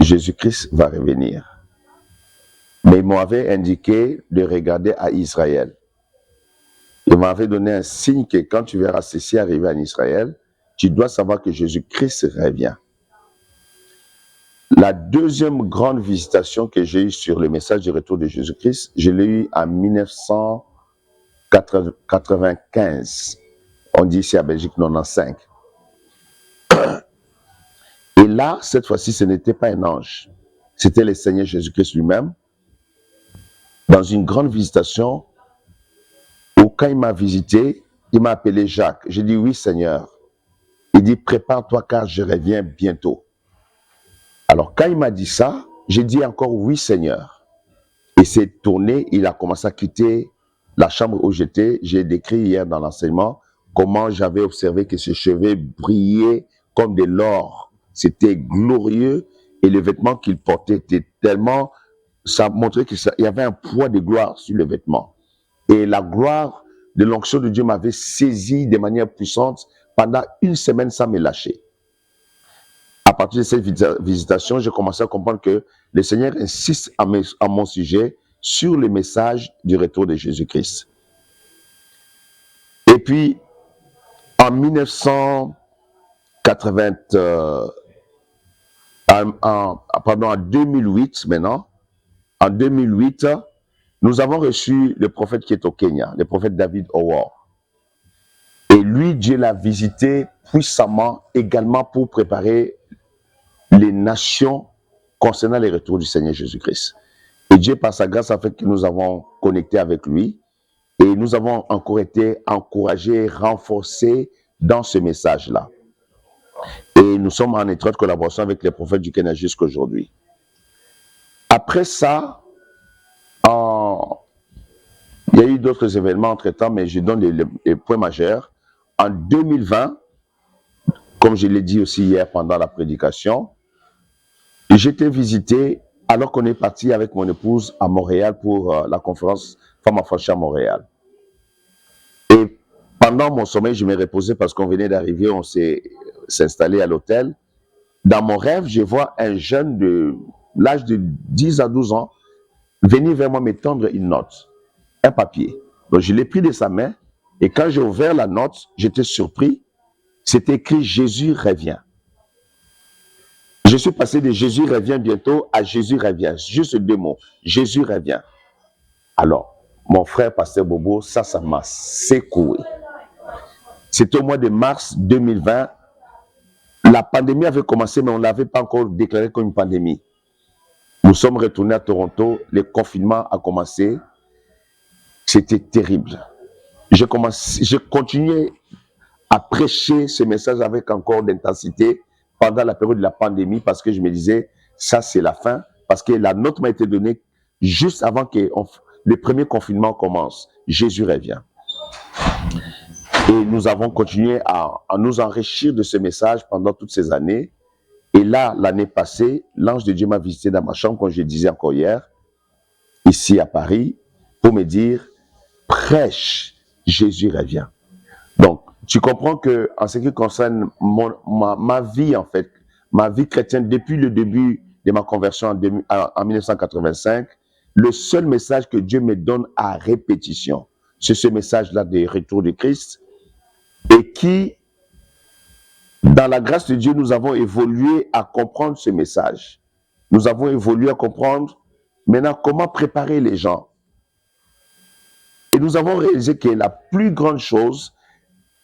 Speaker 2: Jésus-Christ va revenir. Mais il m'avait indiqué de regarder à Israël. Il m'avait donné un signe que quand tu verras ceci arriver en Israël, tu dois savoir que Jésus-Christ revient. La deuxième grande visitation que j'ai eue sur le message du retour de Jésus-Christ, je l'ai eu en 1995. On dit ici à Belgique 95. Et là, cette fois-ci, ce n'était pas un ange. C'était le Seigneur Jésus-Christ lui-même, dans une grande visitation, où quand il m'a visité, il m'a appelé Jacques. J'ai dit, oui Seigneur. Il dit, prépare-toi car je reviens bientôt. Alors, quand il m'a dit ça, j'ai dit encore, oui Seigneur. Il s'est tourné, il a commencé à quitter la chambre où j'étais. J'ai décrit hier dans l'enseignement comment j'avais observé que ses cheveux brillaient comme de l'or. C'était glorieux et le vêtement qu'il portait était tellement... Ça montrait qu'il y avait un poids de gloire sur le vêtement. Et la gloire de l'onction de Dieu m'avait saisi de manière puissante pendant une semaine sans me lâcher. À partir de cette visitation, j'ai commencé à comprendre que le Seigneur insiste à mon sujet sur le message du retour de Jésus-Christ. Et puis, en 2008 maintenant, en 2008, nous avons reçu le prophète qui est au Kenya, le prophète David Howard. Et lui, Dieu l'a visité puissamment également pour préparer les nations concernant le retour du Seigneur Jésus-Christ. Et Dieu, par sa grâce, a fait que nous avons connecté avec lui et nous avons encore été encouragés, renforcés dans ce message-là. Et nous sommes en étroite collaboration avec les prophètes du Kenya jusqu'à aujourd'hui. Après ça, il y a eu d'autres événements entre-temps, mais je donne les points majeurs. En 2020, comme je l'ai dit aussi hier pendant la prédication, j'étais visité alors qu'on est parti avec mon épouse à Montréal pour la conférence Femmes affranchies à Montréal. Et pendant mon sommeil, je me reposais parce qu'on venait d'arriver, on s'est installé à l'hôtel. Dans mon rêve, je vois un jeune de l'âge de 10 à 12 ans venir vers moi me tendre une note, un papier. Donc je l'ai pris de sa main et quand j'ai ouvert la note, j'étais surpris. C'était écrit « Jésus revient ». Je suis passé de « Jésus revient bientôt » à « Jésus revient ». Juste deux mots, « Jésus revient ». Alors, mon frère pasteur Bobo, ça m'a secoué. C'était au mois de mars 2020. La pandémie avait commencé, mais on ne l'avait pas encore déclaré comme une pandémie. Nous sommes retournés à Toronto, le confinement a commencé. C'était terrible. J'ai continué à prêcher ce message avec encore d'intensité pendant la période de la pandémie parce que je me disais, ça c'est la fin, parce que la note m'a été donnée juste avant que le premier confinement commence. Jésus revient. Et nous avons continué à nous enrichir de ce message pendant toutes ces années. Et là, l'année passée, l'ange de Dieu m'a visité dans ma chambre, comme je disais encore hier, ici à Paris, pour me dire, prêche, Jésus revient. Donc, tu comprends que en ce qui concerne ma vie, en fait, ma vie chrétienne, depuis le début de ma conversion en 1985, le seul message que Dieu me donne à répétition, c'est ce message-là du retour de Christ, et qui, dans la grâce de Dieu, nous avons évolué à comprendre ce message. Nous avons évolué à comprendre maintenant comment préparer les gens. Et nous avons réalisé que la plus grande chose,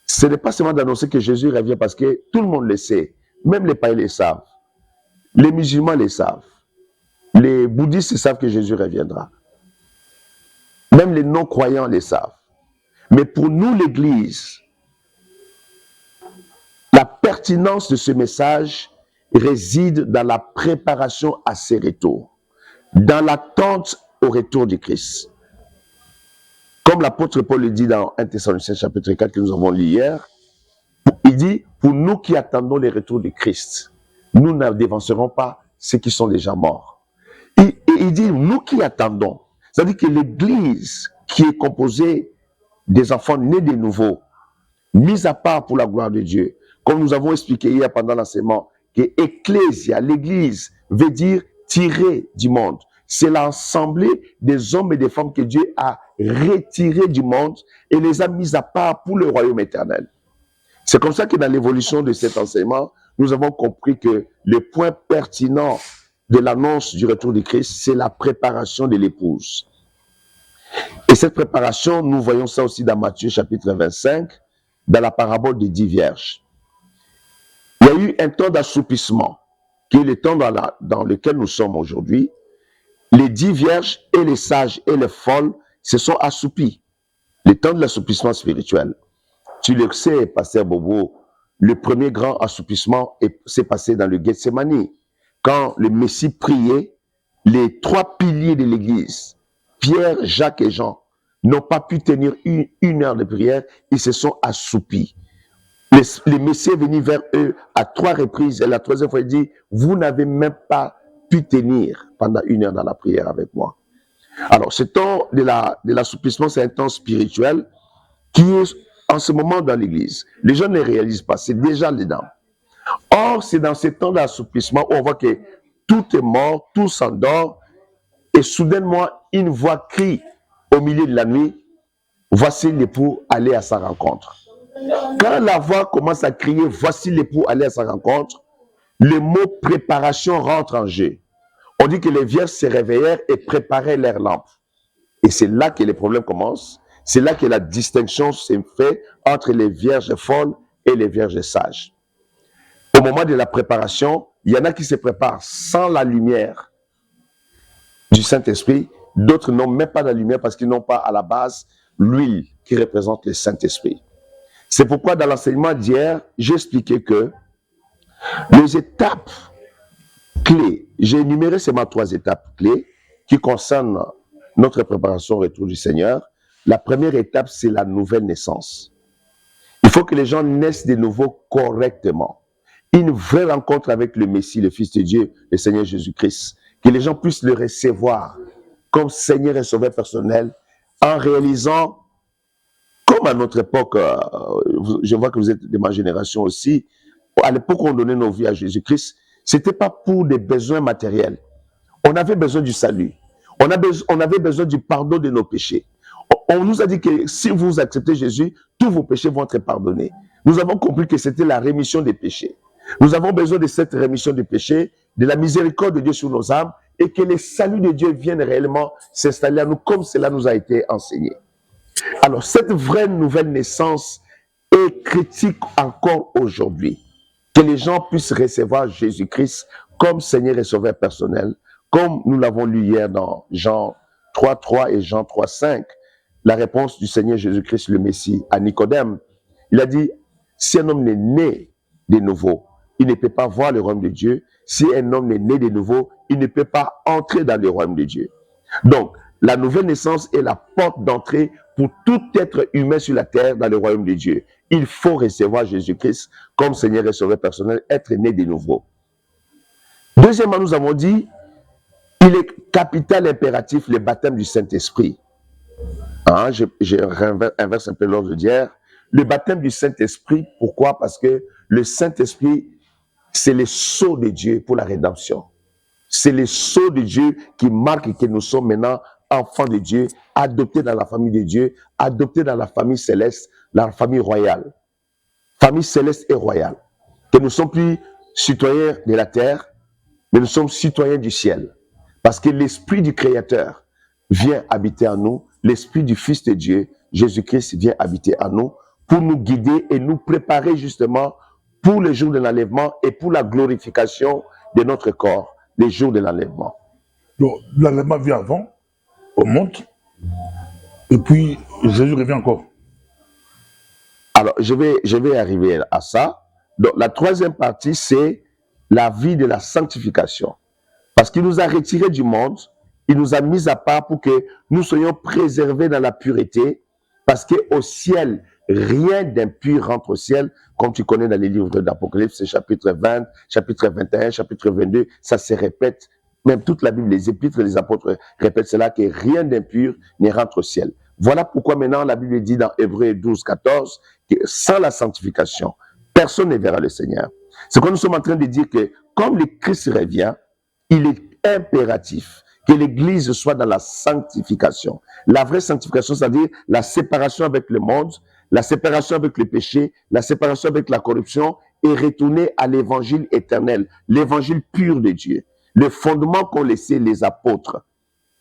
Speaker 2: ce n'est pas seulement d'annoncer que Jésus revient parce que tout le monde le sait. Même les païens le savent. Les musulmans le savent. Les bouddhistes savent que Jésus reviendra. Même les non-croyants le savent. Mais pour nous, l'Église, la pertinence de ce message réside dans la préparation à ses retours, dans l'attente au retour du Christ. Comme l'apôtre Paul le dit dans 1 Thessaloniciens chapitre 4 que nous avons lu hier, il dit, pour nous qui attendons le retour du Christ, nous ne dévancerons pas ceux qui sont déjà morts. Et il dit, nous qui attendons, c'est-à-dire que l'Église qui est composée des enfants nés de nouveau, mis à part pour la gloire de Dieu, comme nous avons expliqué hier pendant l'enseignement, que ecclésia, l'église, veut dire tirer du monde. C'est l'assemblée des hommes et des femmes que Dieu a retirés du monde et les a mis à part pour le royaume éternel. C'est comme ça que dans l'évolution de cet enseignement, nous avons compris que le point pertinent de l'annonce du retour de Christ, c'est la préparation de l'épouse. Et cette préparation, nous voyons ça aussi dans Matthieu chapitre 25, dans la parabole des 10 vierges. Il y a eu un temps d'assoupissement, qui est le temps dans lequel nous sommes aujourd'hui. Les 10 vierges et les sages et les folles se sont assoupis. Le temps de l'assoupissement spirituel. Tu le sais, Pasteur Bobo, le premier grand assoupissement s'est passé dans le Gethsémani. Quand le Messie priait, les 3 piliers de l'Église, Pierre, Jacques et Jean, n'ont pas pu tenir une heure de prière, ils se sont assoupis. Le Messie est venu vers eux à 3 reprises, et la 3e fois, il dit, vous n'avez même pas pu tenir pendant 1 heure dans la prière avec moi. Alors, ce temps de l'assouplissement, c'est un temps spirituel qui est en ce moment dans l'Église. Les gens ne réalisent pas, c'est déjà dedans. Or, c'est dans ce temps d'assouplissement où on voit que tout est mort, tout s'endort, et soudainement, une voix crie au milieu de la nuit, voici l'époux, allez à sa rencontre. Quand la voix commence à crier, voici l'époux, allez à sa rencontre, le mot préparation rentre en jeu. On dit que les vierges se réveillèrent et préparaient leurs lampes. Et c'est là que les problèmes commencent. C'est là que la distinction s'est faite entre les vierges folles et les vierges sages. Au moment de la préparation, il y en a qui se préparent sans la lumière du Saint-Esprit. D'autres n'ont même pas la lumière parce qu'ils n'ont pas à la base l'huile qui représente le Saint-Esprit. C'est pourquoi dans l'enseignement d'hier, j'ai expliqué que les étapes clés, j'ai énuméré seulement 3 étapes clés qui concernent notre préparation au retour du Seigneur. La première étape, c'est la nouvelle naissance. Il faut que les gens naissent de nouveau correctement. Une vraie rencontre avec le Messie, le Fils de Dieu, le Seigneur Jésus-Christ. Que les gens puissent le recevoir comme Seigneur et Sauveur personnel en réalisant, comme à notre époque, je vois que vous êtes de ma génération aussi, à l'époque où on donnait nos vies à Jésus-Christ, ce n'était pas pour des besoins matériels. On avait besoin du salut. On avait besoin du pardon de nos péchés. On nous a dit que si vous acceptez Jésus, tous vos péchés vont être pardonnés. Nous avons compris que c'était la rémission des péchés. Nous avons besoin de cette rémission des péchés, de la miséricorde de Dieu sur nos âmes, et que le salut de Dieu vienne réellement s'installer à nous comme cela nous a été enseigné. Alors, cette vraie nouvelle naissance est critique encore aujourd'hui. Que les gens puissent recevoir Jésus-Christ comme Seigneur et Sauveur personnel, comme nous l'avons lu hier dans Jean 3:3 et Jean 3:5, la réponse du Seigneur Jésus-Christ, le Messie, à Nicodème. Il a dit, si un homme n'est né de nouveau, il ne peut pas voir le royaume de Dieu. Si un homme est né de nouveau, il ne peut pas entrer dans le royaume de Dieu. Donc, la nouvelle naissance est la porte d'entrée pour tout être humain sur la terre dans le royaume de Dieu. Il faut recevoir Jésus-Christ comme Seigneur et Sauveur personnel, être né de nouveau. Deuxièmement, nous avons dit, il est capital impératif le baptême du Saint-Esprit. Hein, je inverse un peu l'ordre d'hier. Le baptême du Saint-Esprit, pourquoi? Parce que le Saint-Esprit, c'est le sceau de Dieu pour la rédemption. C'est le sceau de Dieu qui marque que nous sommes maintenant enfants de Dieu, adoptés dans la famille de Dieu, adoptés dans la famille céleste, la famille royale. Famille céleste et royale. Que nous ne sommes plus citoyens de la terre, mais nous sommes citoyens du ciel. Parce que l'Esprit du Créateur vient habiter en nous, l'Esprit du Fils de Dieu, Jésus-Christ, vient habiter en nous pour nous guider et nous préparer justement pour le jour de l'enlèvement et pour la glorification de notre corps, les jours de l'enlèvement.
Speaker 1: Donc, l'enlèvement vient avant, on monte, et puis Jésus revient encore.
Speaker 2: Alors, je vais arriver à ça. Donc, la troisième partie, c'est la vie de la sanctification. Parce qu'il nous a retirés du monde, il nous a mis à part pour que nous soyons préservés dans la pureté, parce qu'au ciel, rien d'impur rentre au ciel, comme tu connais dans les livres d'Apocalypse, chapitre 20, chapitre 21, chapitre 22, ça se répète. Même toute la Bible, les épîtres et les apôtres répètent cela, que rien d'impur ne rentre au ciel. Voilà pourquoi maintenant la Bible dit dans Hébreux 12, 14, que sans la sanctification, personne ne verra le Seigneur. C'est quand nous sommes en train de dire que comme le Christ revient, il est impératif que l'Église soit dans la sanctification. La vraie sanctification, c'est-à-dire la séparation avec le monde, la séparation avec le péché, la séparation avec la corruption et retourner à l'évangile éternel, l'évangile pur de Dieu, le fondement qu'ont laissé les apôtres.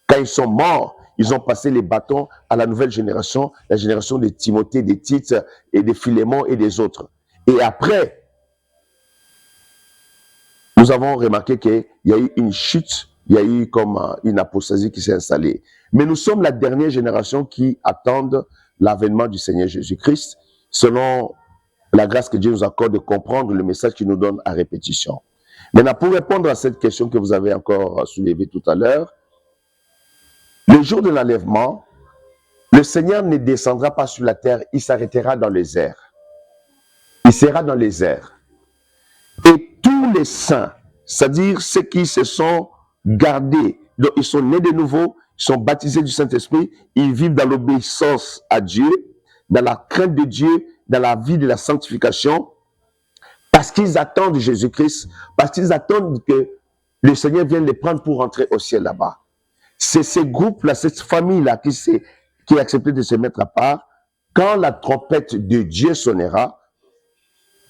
Speaker 2: Quand ils sont morts, ils ont passé les bâtons à la nouvelle génération, la génération de Timothée, de Tite et de Philémon et des autres. Et après, nous avons remarqué qu'il y a eu une chute, il y a eu comme une apostasie qui s'est installée. Mais nous sommes la dernière génération qui attendent l'avènement du Seigneur Jésus-Christ, selon la grâce que Dieu nous accorde de comprendre le message qu'il nous donne à répétition. Maintenant, pour répondre à cette question que vous avez encore soulevée tout à l'heure, le jour de l'enlèvement, le Seigneur ne descendra pas sur la terre, il s'arrêtera dans les airs. Il sera dans les airs. Et tous les saints, c'est-à-dire ceux qui se sont gardés, donc ils sont nés de nouveau, ils sont baptisés du Saint-Esprit, ils vivent dans l'obéissance à Dieu, dans la crainte de Dieu, dans la vie de la sanctification, parce qu'ils attendent Jésus-Christ, parce qu'ils attendent que le Seigneur vienne les prendre pour rentrer au ciel là-bas. C'est ces groupes-là, cette famille-là qui a accepté de se mettre à part. Quand la trompette de Dieu sonnera,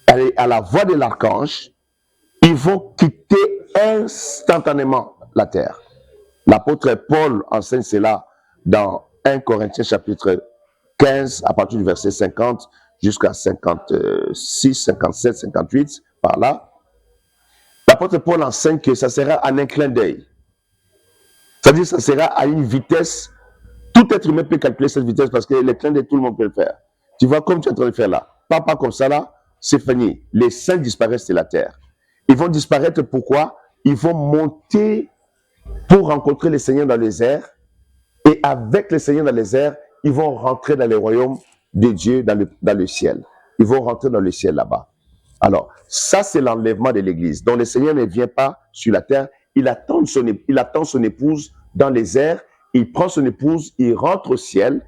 Speaker 2: à la voix de l'archange, ils vont quitter instantanément la terre. L'apôtre Paul enseigne cela dans 1 Corinthiens chapitre 15, à partir du verset 50 jusqu'à 56, 57, 58, par là. L'apôtre Paul enseigne que ça sera en un clin d'œil. C'est-à-dire que ça sera à une vitesse. Tout être humain peut calculer cette vitesse parce que le clin d'œil, tout le monde peut le faire. Tu vois, comme tu es en train de faire là, pas comme ça là, c'est fini. Les saints disparaissent de la terre. Ils vont disparaître pourquoi? Ils vont monter pour rencontrer le Seigneur dans les airs. Et avec le Seigneur dans les airs, ils vont rentrer dans le royaume de Dieu, dans le ciel. Ils vont rentrer dans le ciel là-bas. Alors, ça c'est l'enlèvement de l'Église. Donc le Seigneur ne vient pas sur la terre, il attend son épouse dans les airs, il prend son épouse, il rentre au ciel.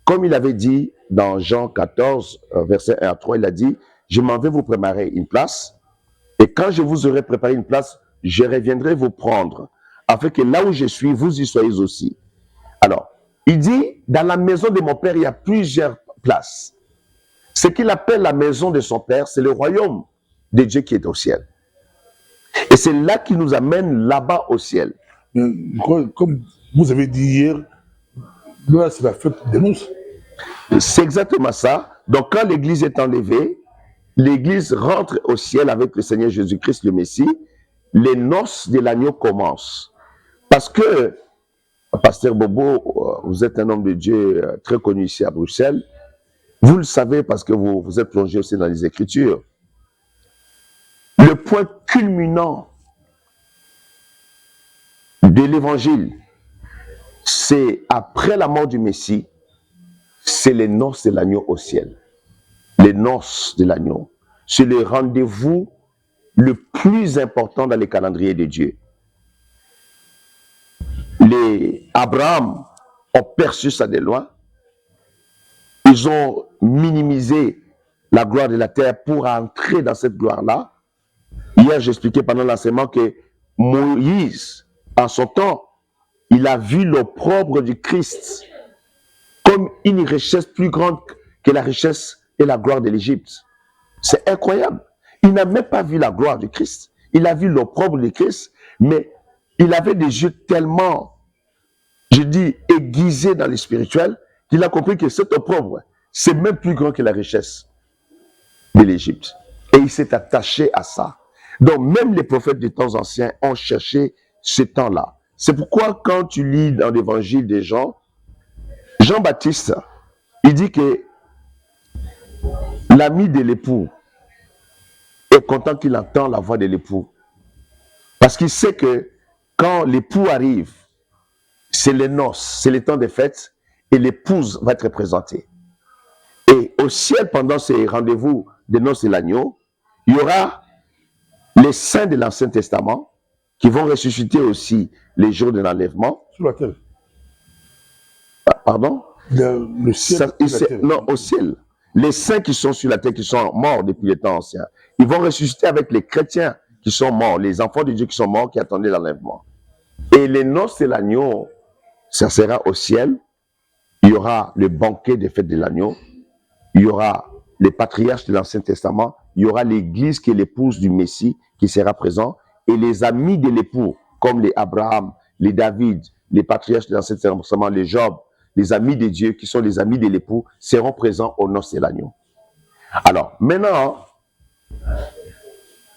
Speaker 2: Comme il avait dit dans Jean 14, verset 1 à 3, il a dit, je m'en vais vous préparer une place, et quand je vous aurai préparé une place, je reviendrai vous prendre, afin que là où je suis, vous y soyez aussi. Alors, il dit, dans la maison de mon Père, il y a plusieurs places. Ce qu'il appelle la maison de son Père, c'est le royaume de Dieu qui est au ciel. Et c'est là qu'il nous amène là-bas au ciel.
Speaker 1: Comme vous avez dit hier, là c'est la fête des noces.
Speaker 2: C'est exactement ça. Donc quand l'Église est enlevée, l'Église rentre au ciel avec le Seigneur Jésus-Christ, le Messie. Les noces de l'agneau commencent. Parce que, Pasteur Bobo, vous êtes un homme de Dieu très connu ici à Bruxelles. Vous le savez parce que vous êtes plongé aussi dans les Écritures. Le point culminant de l'Évangile, c'est après la mort du Messie, c'est les noces de l'agneau au ciel. Les noces de l'agneau. C'est le rendez-vous le plus important dans les calendriers de Dieu. Les Abraham ont perçu ça de loin. Ils ont minimisé la gloire de la terre pour entrer dans cette gloire-là. Hier, j'expliquais pendant l'enseignement que Moïse, en son temps, il a vu l'opprobre du Christ comme une richesse plus grande que la richesse et la gloire de l'Égypte. C'est incroyable. Il n'a même pas vu la gloire du Christ. Il a vu l'opprobre du Christ, mais il avait des yeux tellement, je dis, aiguisés dans le spirituel, qu'il a compris que cet opprobre, c'est même plus grand que la richesse de l'Égypte. Et il s'est attaché à ça. Donc, même les prophètes des temps anciens ont cherché ce temps-là. C'est pourquoi, quand tu lis dans l'évangile des gens, Jean-Baptiste, il dit que l'ami de l'époux est content qu'il entend la voix de l'époux. Parce qu'il sait que quand l'époux arrive, c'est les noces, c'est le temps des fêtes, et l'épouse va être présentée. Et au ciel, pendant ces rendez-vous des noces de l'agneau, il y aura les saints de l'Ancien Testament qui vont ressusciter aussi les jours de l'enlèvement.
Speaker 1: Sur la terre.
Speaker 2: Pardon?
Speaker 1: Le ciel.
Speaker 2: Non, au ciel. les saints qui sont sur la terre, qui sont morts depuis les temps anciens. Ils vont ressusciter avec les chrétiens qui sont morts, les enfants de Dieu qui sont morts, qui attendaient l'enlèvement. Et les noces de l'agneau, ça sera au ciel. Il y aura le banquet des fêtes de l'agneau. Il y aura les patriarches de l'Ancien Testament. Il y aura l'église qui est l'épouse du Messie qui sera présent. Et les amis de l'époux, comme les Abraham, les David, les patriarches de l'Ancien Testament, les Job, les amis de Dieu qui sont les amis de l'époux, seront présents aux noces de l'agneau. Alors, maintenant,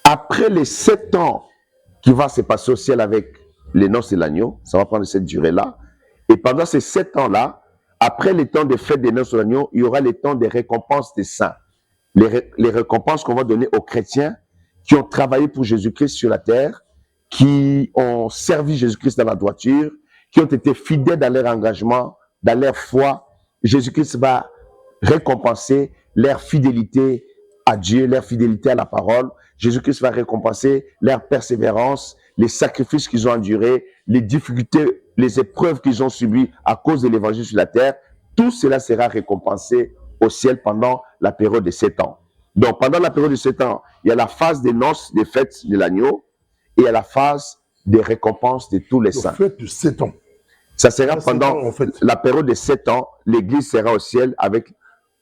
Speaker 2: après les 7 ans qui vont se passer au ciel avec les noces de l'agneau, ça va prendre cette durée-là. Et pendant ces 7 ans-là, après les temps des fêtes des noces de l'agneau, il y aura les temps des récompenses des saints. Les récompenses qu'on va donner aux chrétiens qui ont travaillé pour Jésus-Christ sur la terre, qui ont servi Jésus-Christ dans la droiture, qui ont été fidèles dans leur engagement, dans leur foi. Jésus-Christ va récompenser leur fidélité à Dieu, leur fidélité à la parole. Jésus-Christ va récompenser leur persévérance, les sacrifices qu'ils ont endurés, les difficultés, les épreuves qu'ils ont subies à cause de l'évangile sur la terre. Tout cela sera récompensé au ciel pendant la période de 7 ans. Donc, pendant la période de 7 ans, il y a la phase des noces, des fêtes de l'agneau, et il y a la phase des récompenses de tous les saints.
Speaker 1: La fête de 7 ans.
Speaker 2: Ça sera pendant
Speaker 1: en fait.
Speaker 2: la période de 7 ans, l'Église sera au ciel avec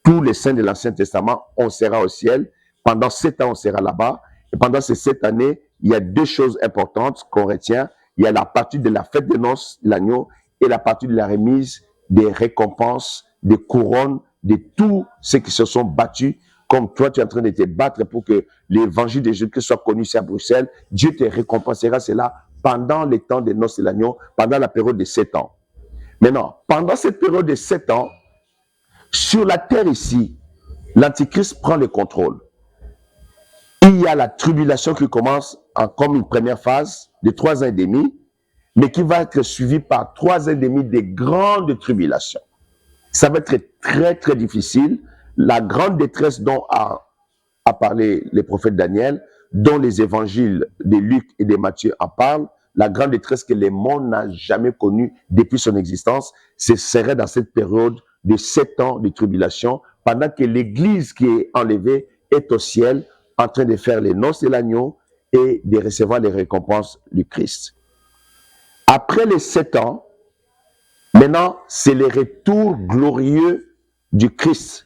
Speaker 2: tous les saints de l'Ancien Testament. On sera au ciel. Pendant 7 ans, on sera là-bas. Et pendant ces 7 années, il y a 2 choses importantes qu'on retient. Il y a la partie de la fête des noces, l'agneau, et la partie de la remise des récompenses, des couronnes, de tous ceux qui se sont battus, comme toi, tu es en train de te battre pour que l'évangile de Jésus-Christ soit connu ici à Bruxelles. Dieu te récompensera cela pendant les temps des noces de l'agneau, pendant la période de 7 ans. Maintenant, pendant cette période de 7 ans, sur la terre ici, l'Antichrist prend le contrôle. Il y a la tribulation qui commence comme une première phase de 3 ans et demi, mais qui va être suivie par 3 ans et demi de grandes tribulations. Ça va être très, très difficile. La grande détresse dont a parlé le prophète Daniel, dont les évangiles de Luc et de Matthieu en parlent, la grande détresse que le monde n'a jamais connue depuis son existence, ce serait dans cette période de 7 ans de tribulation, pendant que l'Église qui est enlevée est au ciel, en train de faire les noces de l'agneau et de recevoir les récompenses du Christ. Après les 7 ans, maintenant, c'est le retour glorieux du Christ,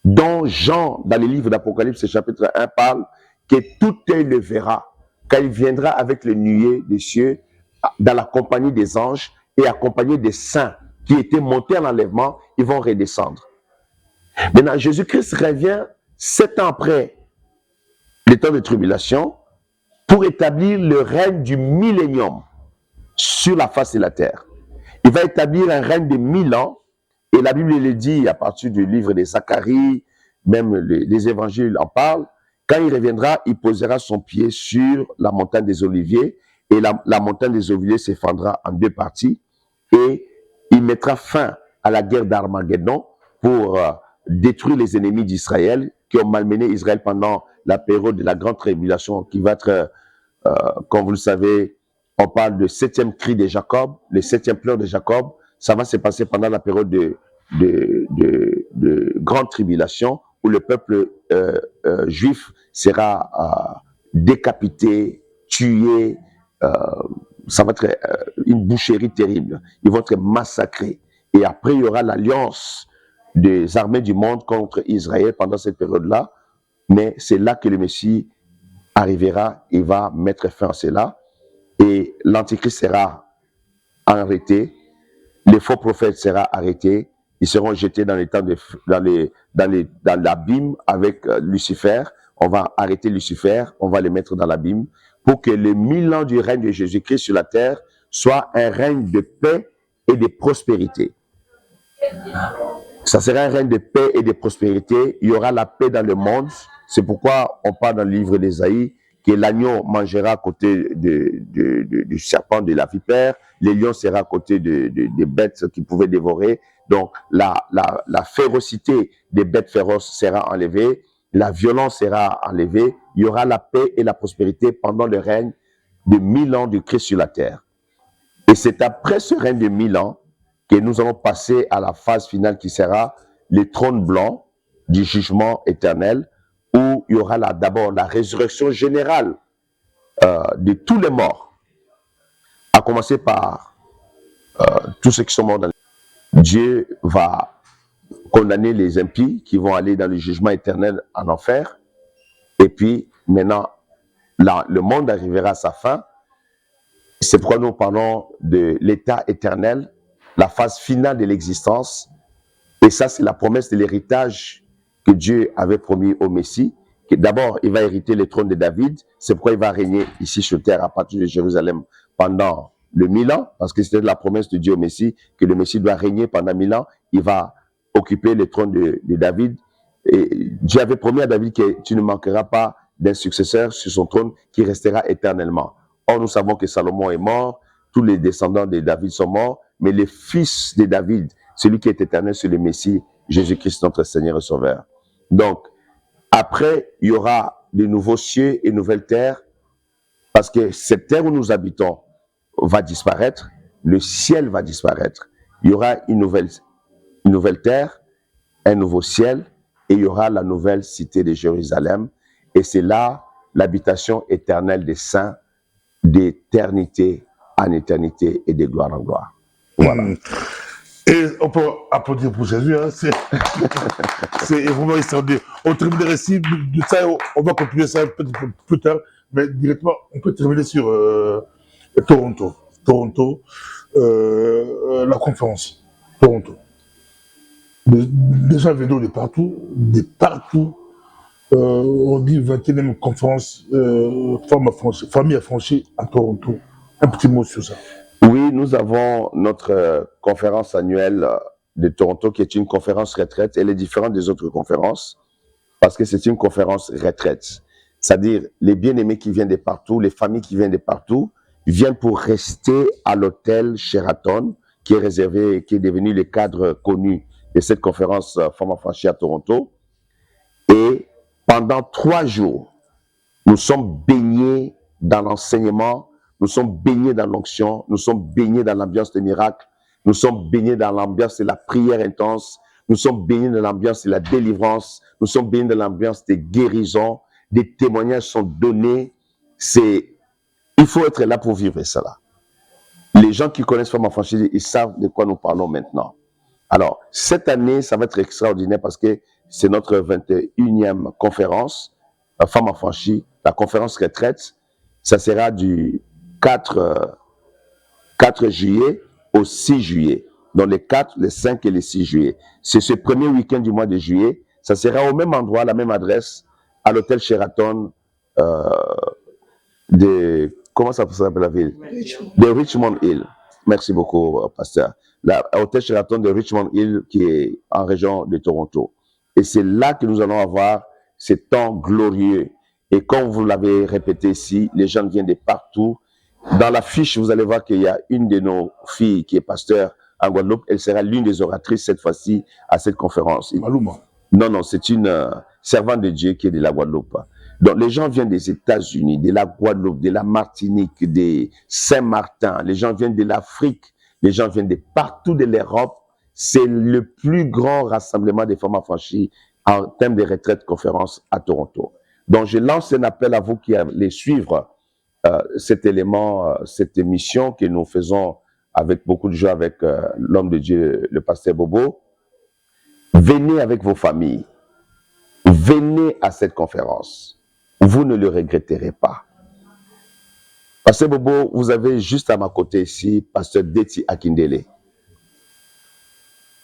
Speaker 2: dont Jean, dans le livre d'Apocalypse, chapitre 1, parle, que tout œil le verra, quand il viendra avec le nuée des cieux, dans la compagnie des anges et accompagné des saints qui étaient montés à l'enlèvement, ils vont redescendre. Maintenant, Jésus-Christ revient 7 ans après les temps de tribulation pour établir le règne du millénium sur la face de la terre. Il va établir un règne de 1000 ans, et la Bible le dit à partir du livre de Zacharie, même les évangiles en parlent. Quand il reviendra, il posera son pied sur la montagne des Oliviers, et la montagne des Oliviers s'effondrera en 2 parties, et il mettra fin à la guerre d'Armageddon pour détruire les ennemis d'Israël qui ont malmené Israël pendant la période de la grande tribulation qui va être, comme vous le savez, on parle de 7e cri de Jacob, le 7e pleur de Jacob. Ça va se passer pendant la période de grande tribulation où le peuple juif sera décapité, tué. Ça va être une boucherie terrible. Ils vont être massacrés. Et après, il y aura l'alliance des armées du monde contre Israël pendant cette période-là. Mais c'est là que le Messie arrivera, il va mettre fin à cela. Et l'Antichrist sera arrêté, les faux prophètes seront arrêtés, ils seront jetés dans l'abîme avec Lucifer. On va arrêter Lucifer, on va les mettre dans l'abîme pour que les 1000 ans du règne de Jésus-Christ sur la terre soit un règne de paix et de prospérité. Ça sera un règne de paix et de prospérité. Il y aura la paix dans le monde. C'est pourquoi on parle dans le livre d'Ésaïe que l'agneau mangera à côté du serpent, de la vipère. Les lions seront à côté des bêtes qui pouvaient dévorer. Donc, la férocité des bêtes féroces sera enlevée. La violence sera enlevée. Il y aura la paix et la prospérité pendant le règne de 1000 ans du Christ sur la terre. Et c'est après ce règne de 1000 ans que nous allons passer à la phase finale qui sera le trône blanc du jugement éternel, où il y aura d'abord la résurrection générale de tous les morts, à commencer par tous ceux qui sont morts dans les... Dieu va condamner les impies qui vont aller dans le jugement éternel en enfer. Et puis, maintenant, là, le monde arrivera à sa fin. C'est pourquoi nous parlons de l'état éternel, la phase finale de l'existence. Et ça, c'est la promesse de l'héritage que Dieu avait promis au Messie. D'abord, il va hériter le trône de David. C'est pourquoi il va régner ici sur terre à partir de Jérusalem pendant le 1000 ans, parce que c'était la promesse de Dieu au Messie, que le Messie doit régner pendant 1000 ans. Il va occuper le trône de David. Et Dieu avait promis à David que tu ne manqueras pas d'un successeur sur son trône qui restera éternellement. Or, nous savons que Salomon est mort, tous les descendants de David sont morts, mais le fils de David, celui qui est éternel, c'est le Messie, Jésus-Christ, notre Seigneur et Sauveur. Donc, après, il y aura de nouveaux cieux et nouvelles terres, parce que cette terre où nous habitons va disparaître, le ciel va disparaître. Il y aura une nouvelle terre, un nouveau ciel, et il y aura la nouvelle cité de Jérusalem. Et c'est là l'habitation éternelle des saints, d'éternité en éternité et de gloire en gloire. Voilà.
Speaker 1: Et on peut applaudir pour Jésus, hein, c'est vraiment extraordinaire. On termine le récit de ça, on va continuer ça un peu plus tard, mais directement, on peut terminer sur Toronto. Toronto, la conférence. Toronto. Des gens venaient de partout. On dit 21e conférence famille affranchie à Toronto. Un petit mot sur ça.
Speaker 2: Oui, nous avons notre conférence annuelle de Toronto qui est une conférence retraite. Elle est différente des autres conférences parce que c'est une conférence retraite. C'est-à-dire les bien-aimés qui viennent de partout, les familles qui viennent de partout, viennent pour rester à l'hôtel Sheraton qui est réservé, qui est devenu le cadre connu de cette conférence Femmes affranchies à Toronto. Et pendant 3 jours, nous sommes baignés dans l'enseignement, nous sommes baignés dans l'onction, nous sommes baignés dans l'ambiance des miracles, nous sommes baignés dans l'ambiance de la prière intense, nous sommes baignés dans l'ambiance de la délivrance, nous sommes baignés dans l'ambiance des guérisons, des témoignages sont donnés. Il faut être là pour vivre cela. Les gens qui connaissent Femmes affranchies, ils savent de quoi nous parlons maintenant. Alors, cette année, ça va être extraordinaire parce que c'est notre 21e conférence, Femmes affranchies, la conférence retraite. Ça sera du 4 juillet au 6 juillet. Donc, les 4, les 5 et les 6 juillet. C'est ce premier week-end du mois de juillet. Ça sera au même endroit, la même adresse, à l'hôtel Sheraton comment ça s'appelle la ville? De Richmond Hill. Merci beaucoup, pasteur. L'hôtel Sheraton de Richmond Hill qui est en région de Toronto. Et c'est là que nous allons avoir ces temps glorieux. Et comme vous l'avez répété ici, les gens viennent de partout. Dans l'affiche, vous allez voir qu'il y a une de nos filles qui est pasteur en Guadeloupe. Elle sera l'une des oratrices cette fois-ci à cette conférence.
Speaker 1: Malouma.
Speaker 2: Non, c'est une servante de Dieu qui est de la Guadeloupe. Donc, les gens viennent des États-Unis, de la Guadeloupe, de la Martinique, de Saint-Martin. Les gens viennent de l'Afrique. Les gens viennent de partout de l'Europe. C'est le plus grand rassemblement des femmes affranchies en termes de retraite conférence à Toronto. Donc, je lance un appel à vous qui allez suivre cet élément, cette émission que nous faisons avec beaucoup de joie avec l'homme de Dieu, le pasteur Bobo. Venez avec vos familles. Venez à cette conférence. Vous ne le regretterez pas. Pasteur Bobo, vous avez juste à ma côté ici, pasteur Deti Akindele.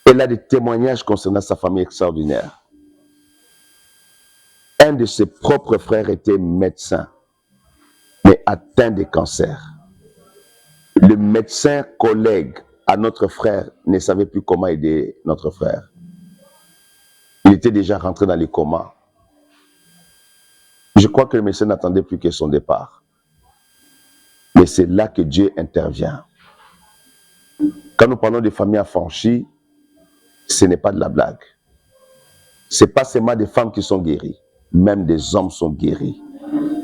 Speaker 2: Elle a des témoignages concernant sa famille extraordinaire. Un de ses propres frères était médecin, mais atteint de cancer. Le médecin collègue à notre frère ne savait plus comment aider notre frère. Il était déjà rentré dans les comas. Je crois que le médecin n'attendait plus que son départ. Mais c'est là que Dieu intervient. Quand nous parlons de familles affranchies, ce n'est pas de la blague. Ce n'est pas seulement des femmes qui sont guéries. Même des hommes sont guéris.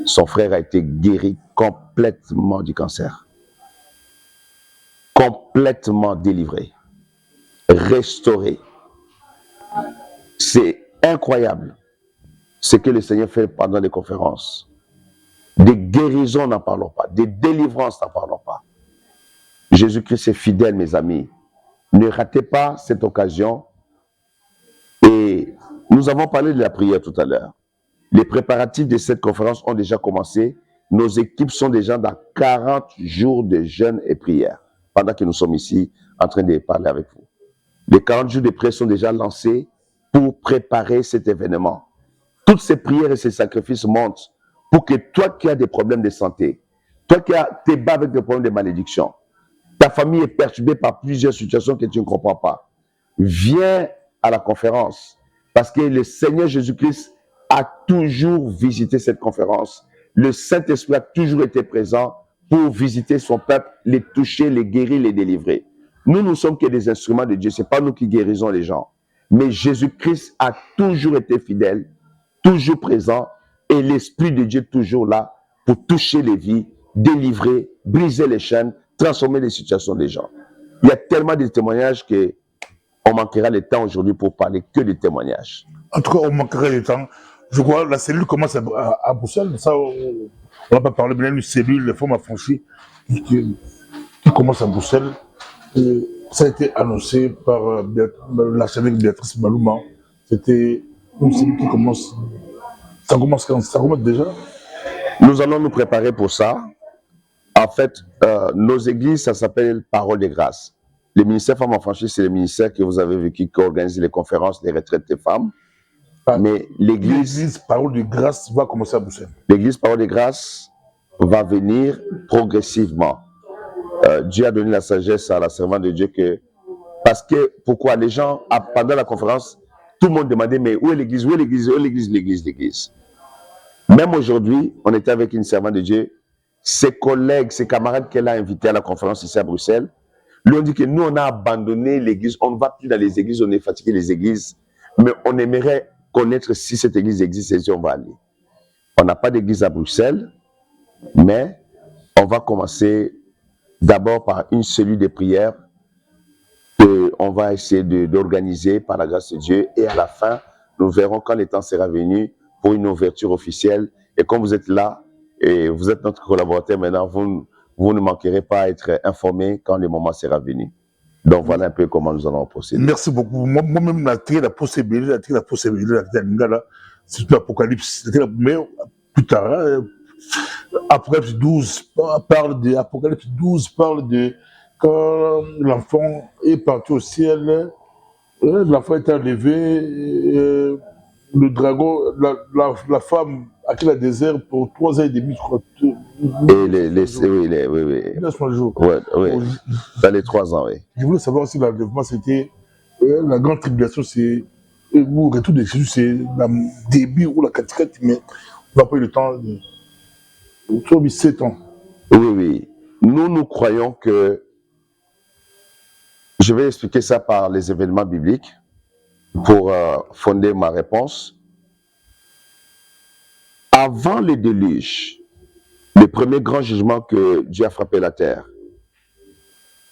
Speaker 2: Son frère a été guéri complètement du cancer. Complètement délivré. Restauré. C'est incroyable ce que le Seigneur fait pendant les conférences. Des guérisons, n'en parlons pas. Des délivrances, n'en parlons pas. Jésus-Christ est fidèle, mes amis. Ne ratez pas cette occasion. Et nous avons parlé de la prière tout à l'heure. Les préparatifs de cette conférence ont déjà commencé. Nos équipes sont déjà dans 40 jours de jeûne et prière pendant que nous sommes ici en train de parler avec vous. Les 40 jours de prière sont déjà lancés pour préparer cet événement. Toutes ces prières et ces sacrifices montent pour que toi qui as des problèmes de santé, toi qui te bats avec des problèmes de malédiction, ta famille est perturbée par plusieurs situations que tu ne comprends pas, viens à la conférence parce que le Seigneur Jésus-Christ a toujours visité cette conférence. Le Saint-Esprit a toujours été présent pour visiter son peuple, les toucher, les guérir, les délivrer. Nous ne sommes que des instruments de Dieu. Ce n'est pas nous qui guérissons les gens. Mais Jésus-Christ a toujours été fidèle, toujours présent, et l'Esprit de Dieu toujours là pour toucher les vies, délivrer, briser les chaînes, transformer les situations des gens. Il y a tellement de témoignages qu'on manquera le temps aujourd'hui pour parler que de témoignages.
Speaker 1: En tout cas, on manquera le temps. Je crois que la cellule commence à Bruxelles. Ça, on n'a pas parlé, mais il y a une cellule, les femmes affranchies, qui commence à Bruxelles. Et ça a été annoncé par l'archevêque Béatrice Malouma. C'était une cellule qui commence. Ça commence déjà.
Speaker 2: Nous allons nous préparer pour ça. En fait, nos églises, ça s'appelle Parole de grâce. Le ministère Femmes Affranchies, c'est le ministère que vous avez vu qui organise les conférences, les retraites des femmes. Mais l'église
Speaker 1: Parole de grâce va commencer à Bruxelles.
Speaker 2: L'église Parole de grâce va venir progressivement. Dieu a donné la sagesse à la servante de Dieu que... Parce que, pourquoi les gens, pendant la conférence, tout le monde demandait, mais où est l'église, où est l'église, où est l'église, l'église. Même aujourd'hui, on était avec une servante de Dieu, ses collègues, ses camarades qu'elle a invités à la conférence ici à Bruxelles, lui ont dit que nous, on a abandonné l'église, on ne va plus dans les églises, on est fatigué des églises, mais on aimerait connaître si cette église existe et si on va aller. On n'a pas d'église à Bruxelles, mais on va commencer d'abord par une cellule de prière qu'on va essayer d'organiser par la grâce de Dieu. Et à la fin, nous verrons quand le temps sera venu pour une ouverture officielle. Et comme vous êtes là, et vous êtes notre collaborateur maintenant, vous ne manquerez pas à être informés quand le moment sera venu. Donc voilà un peu comment nous allons procéder.
Speaker 1: Merci beaucoup. Moi-même, j'ai la possibilité, c'est l'Apocalypse. Mais plus tard, Apocalypse 12 parle de quand l'enfant est parti au ciel, l'enfant est enlevé, le dragon, la femme a quitté le désert pour 3 ans et demi, je crois.
Speaker 2: Oui. Dans les 3 ans, oui.
Speaker 1: Je voulais savoir si l'enlèvement, c'était la grande tribulation, c'est le retour de Jésus, c'est le début ou la catéchète, mais on n'a pas eu le temps de... 7 ans.
Speaker 2: Oui. Nous croyons que... Je vais expliquer ça par les événements bibliques pour fonder ma réponse. Avant le déluge, le premier grand jugement que Dieu a frappé la terre,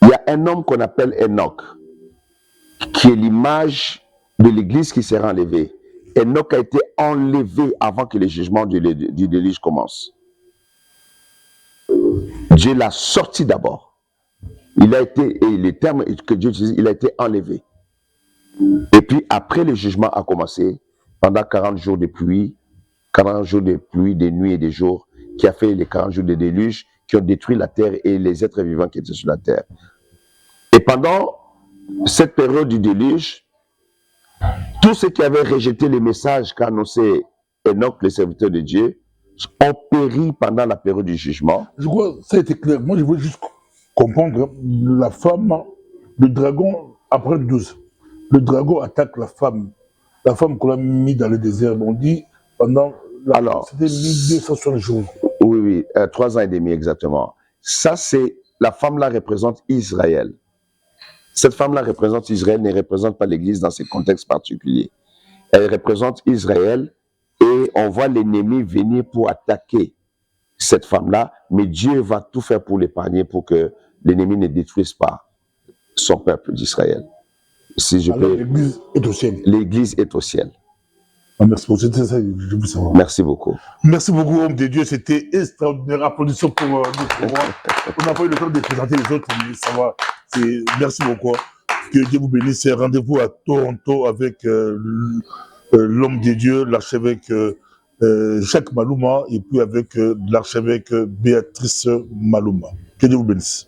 Speaker 2: il y a un homme qu'on appelle Enoch, qui est l'image de l'église qui sera enlevée. Enoch a été enlevé avant que le jugement du déluge commence. Dieu l'a sorti d'abord. Il a été, et les termes que Dieu utilise, il a été enlevé. Et puis après le jugement a commencé, pendant 40 jours de pluie, des nuits et des jours, qui a fait les 40 jours de déluge, qui ont détruit la terre et les êtres vivants qui étaient sur la terre. Et pendant cette période du déluge, tous ceux qui avaient rejeté le message qu'a annoncé Enoch, le serviteur de Dieu, ont péri pendant la période du jugement.
Speaker 1: Je crois que ça a été clair. Moi, je voulais juste comprendre la femme, le dragon, après le 12. Le dragon attaque la femme qu'on a mis dans le désert. On dit pendant... C'était 1260 jours.
Speaker 2: Oui, 3 ans et demi exactement. Ça, c'est... La femme-là représente Israël. Cette femme-là représente Israël, ne représente pas l'Église dans ce contexte particulier. Elle représente Israël et on voit l'ennemi venir pour attaquer cette femme-là, mais Dieu va tout faire pour l'épargner pour que l'ennemi ne détruise pas son peuple d'Israël. Si je peux...
Speaker 1: L'Église est au ciel.
Speaker 2: L'Église est au ciel.
Speaker 1: Ah, merci beaucoup, c'était ça que je veux savoir.
Speaker 2: Merci beaucoup.
Speaker 1: Merci beaucoup, homme de Dieu, c'était extraordinaire. Applaudissements pour notre roi. On n'a pas eu le temps de présenter les autres, mais ça va. Merci beaucoup. Que Dieu vous bénisse. Rendez-vous à Toronto avec l'homme de Dieu, l'archevêque Jacques Malouma, et puis avec l'archevêque Béatrice Malouma. Que Dieu vous bénisse.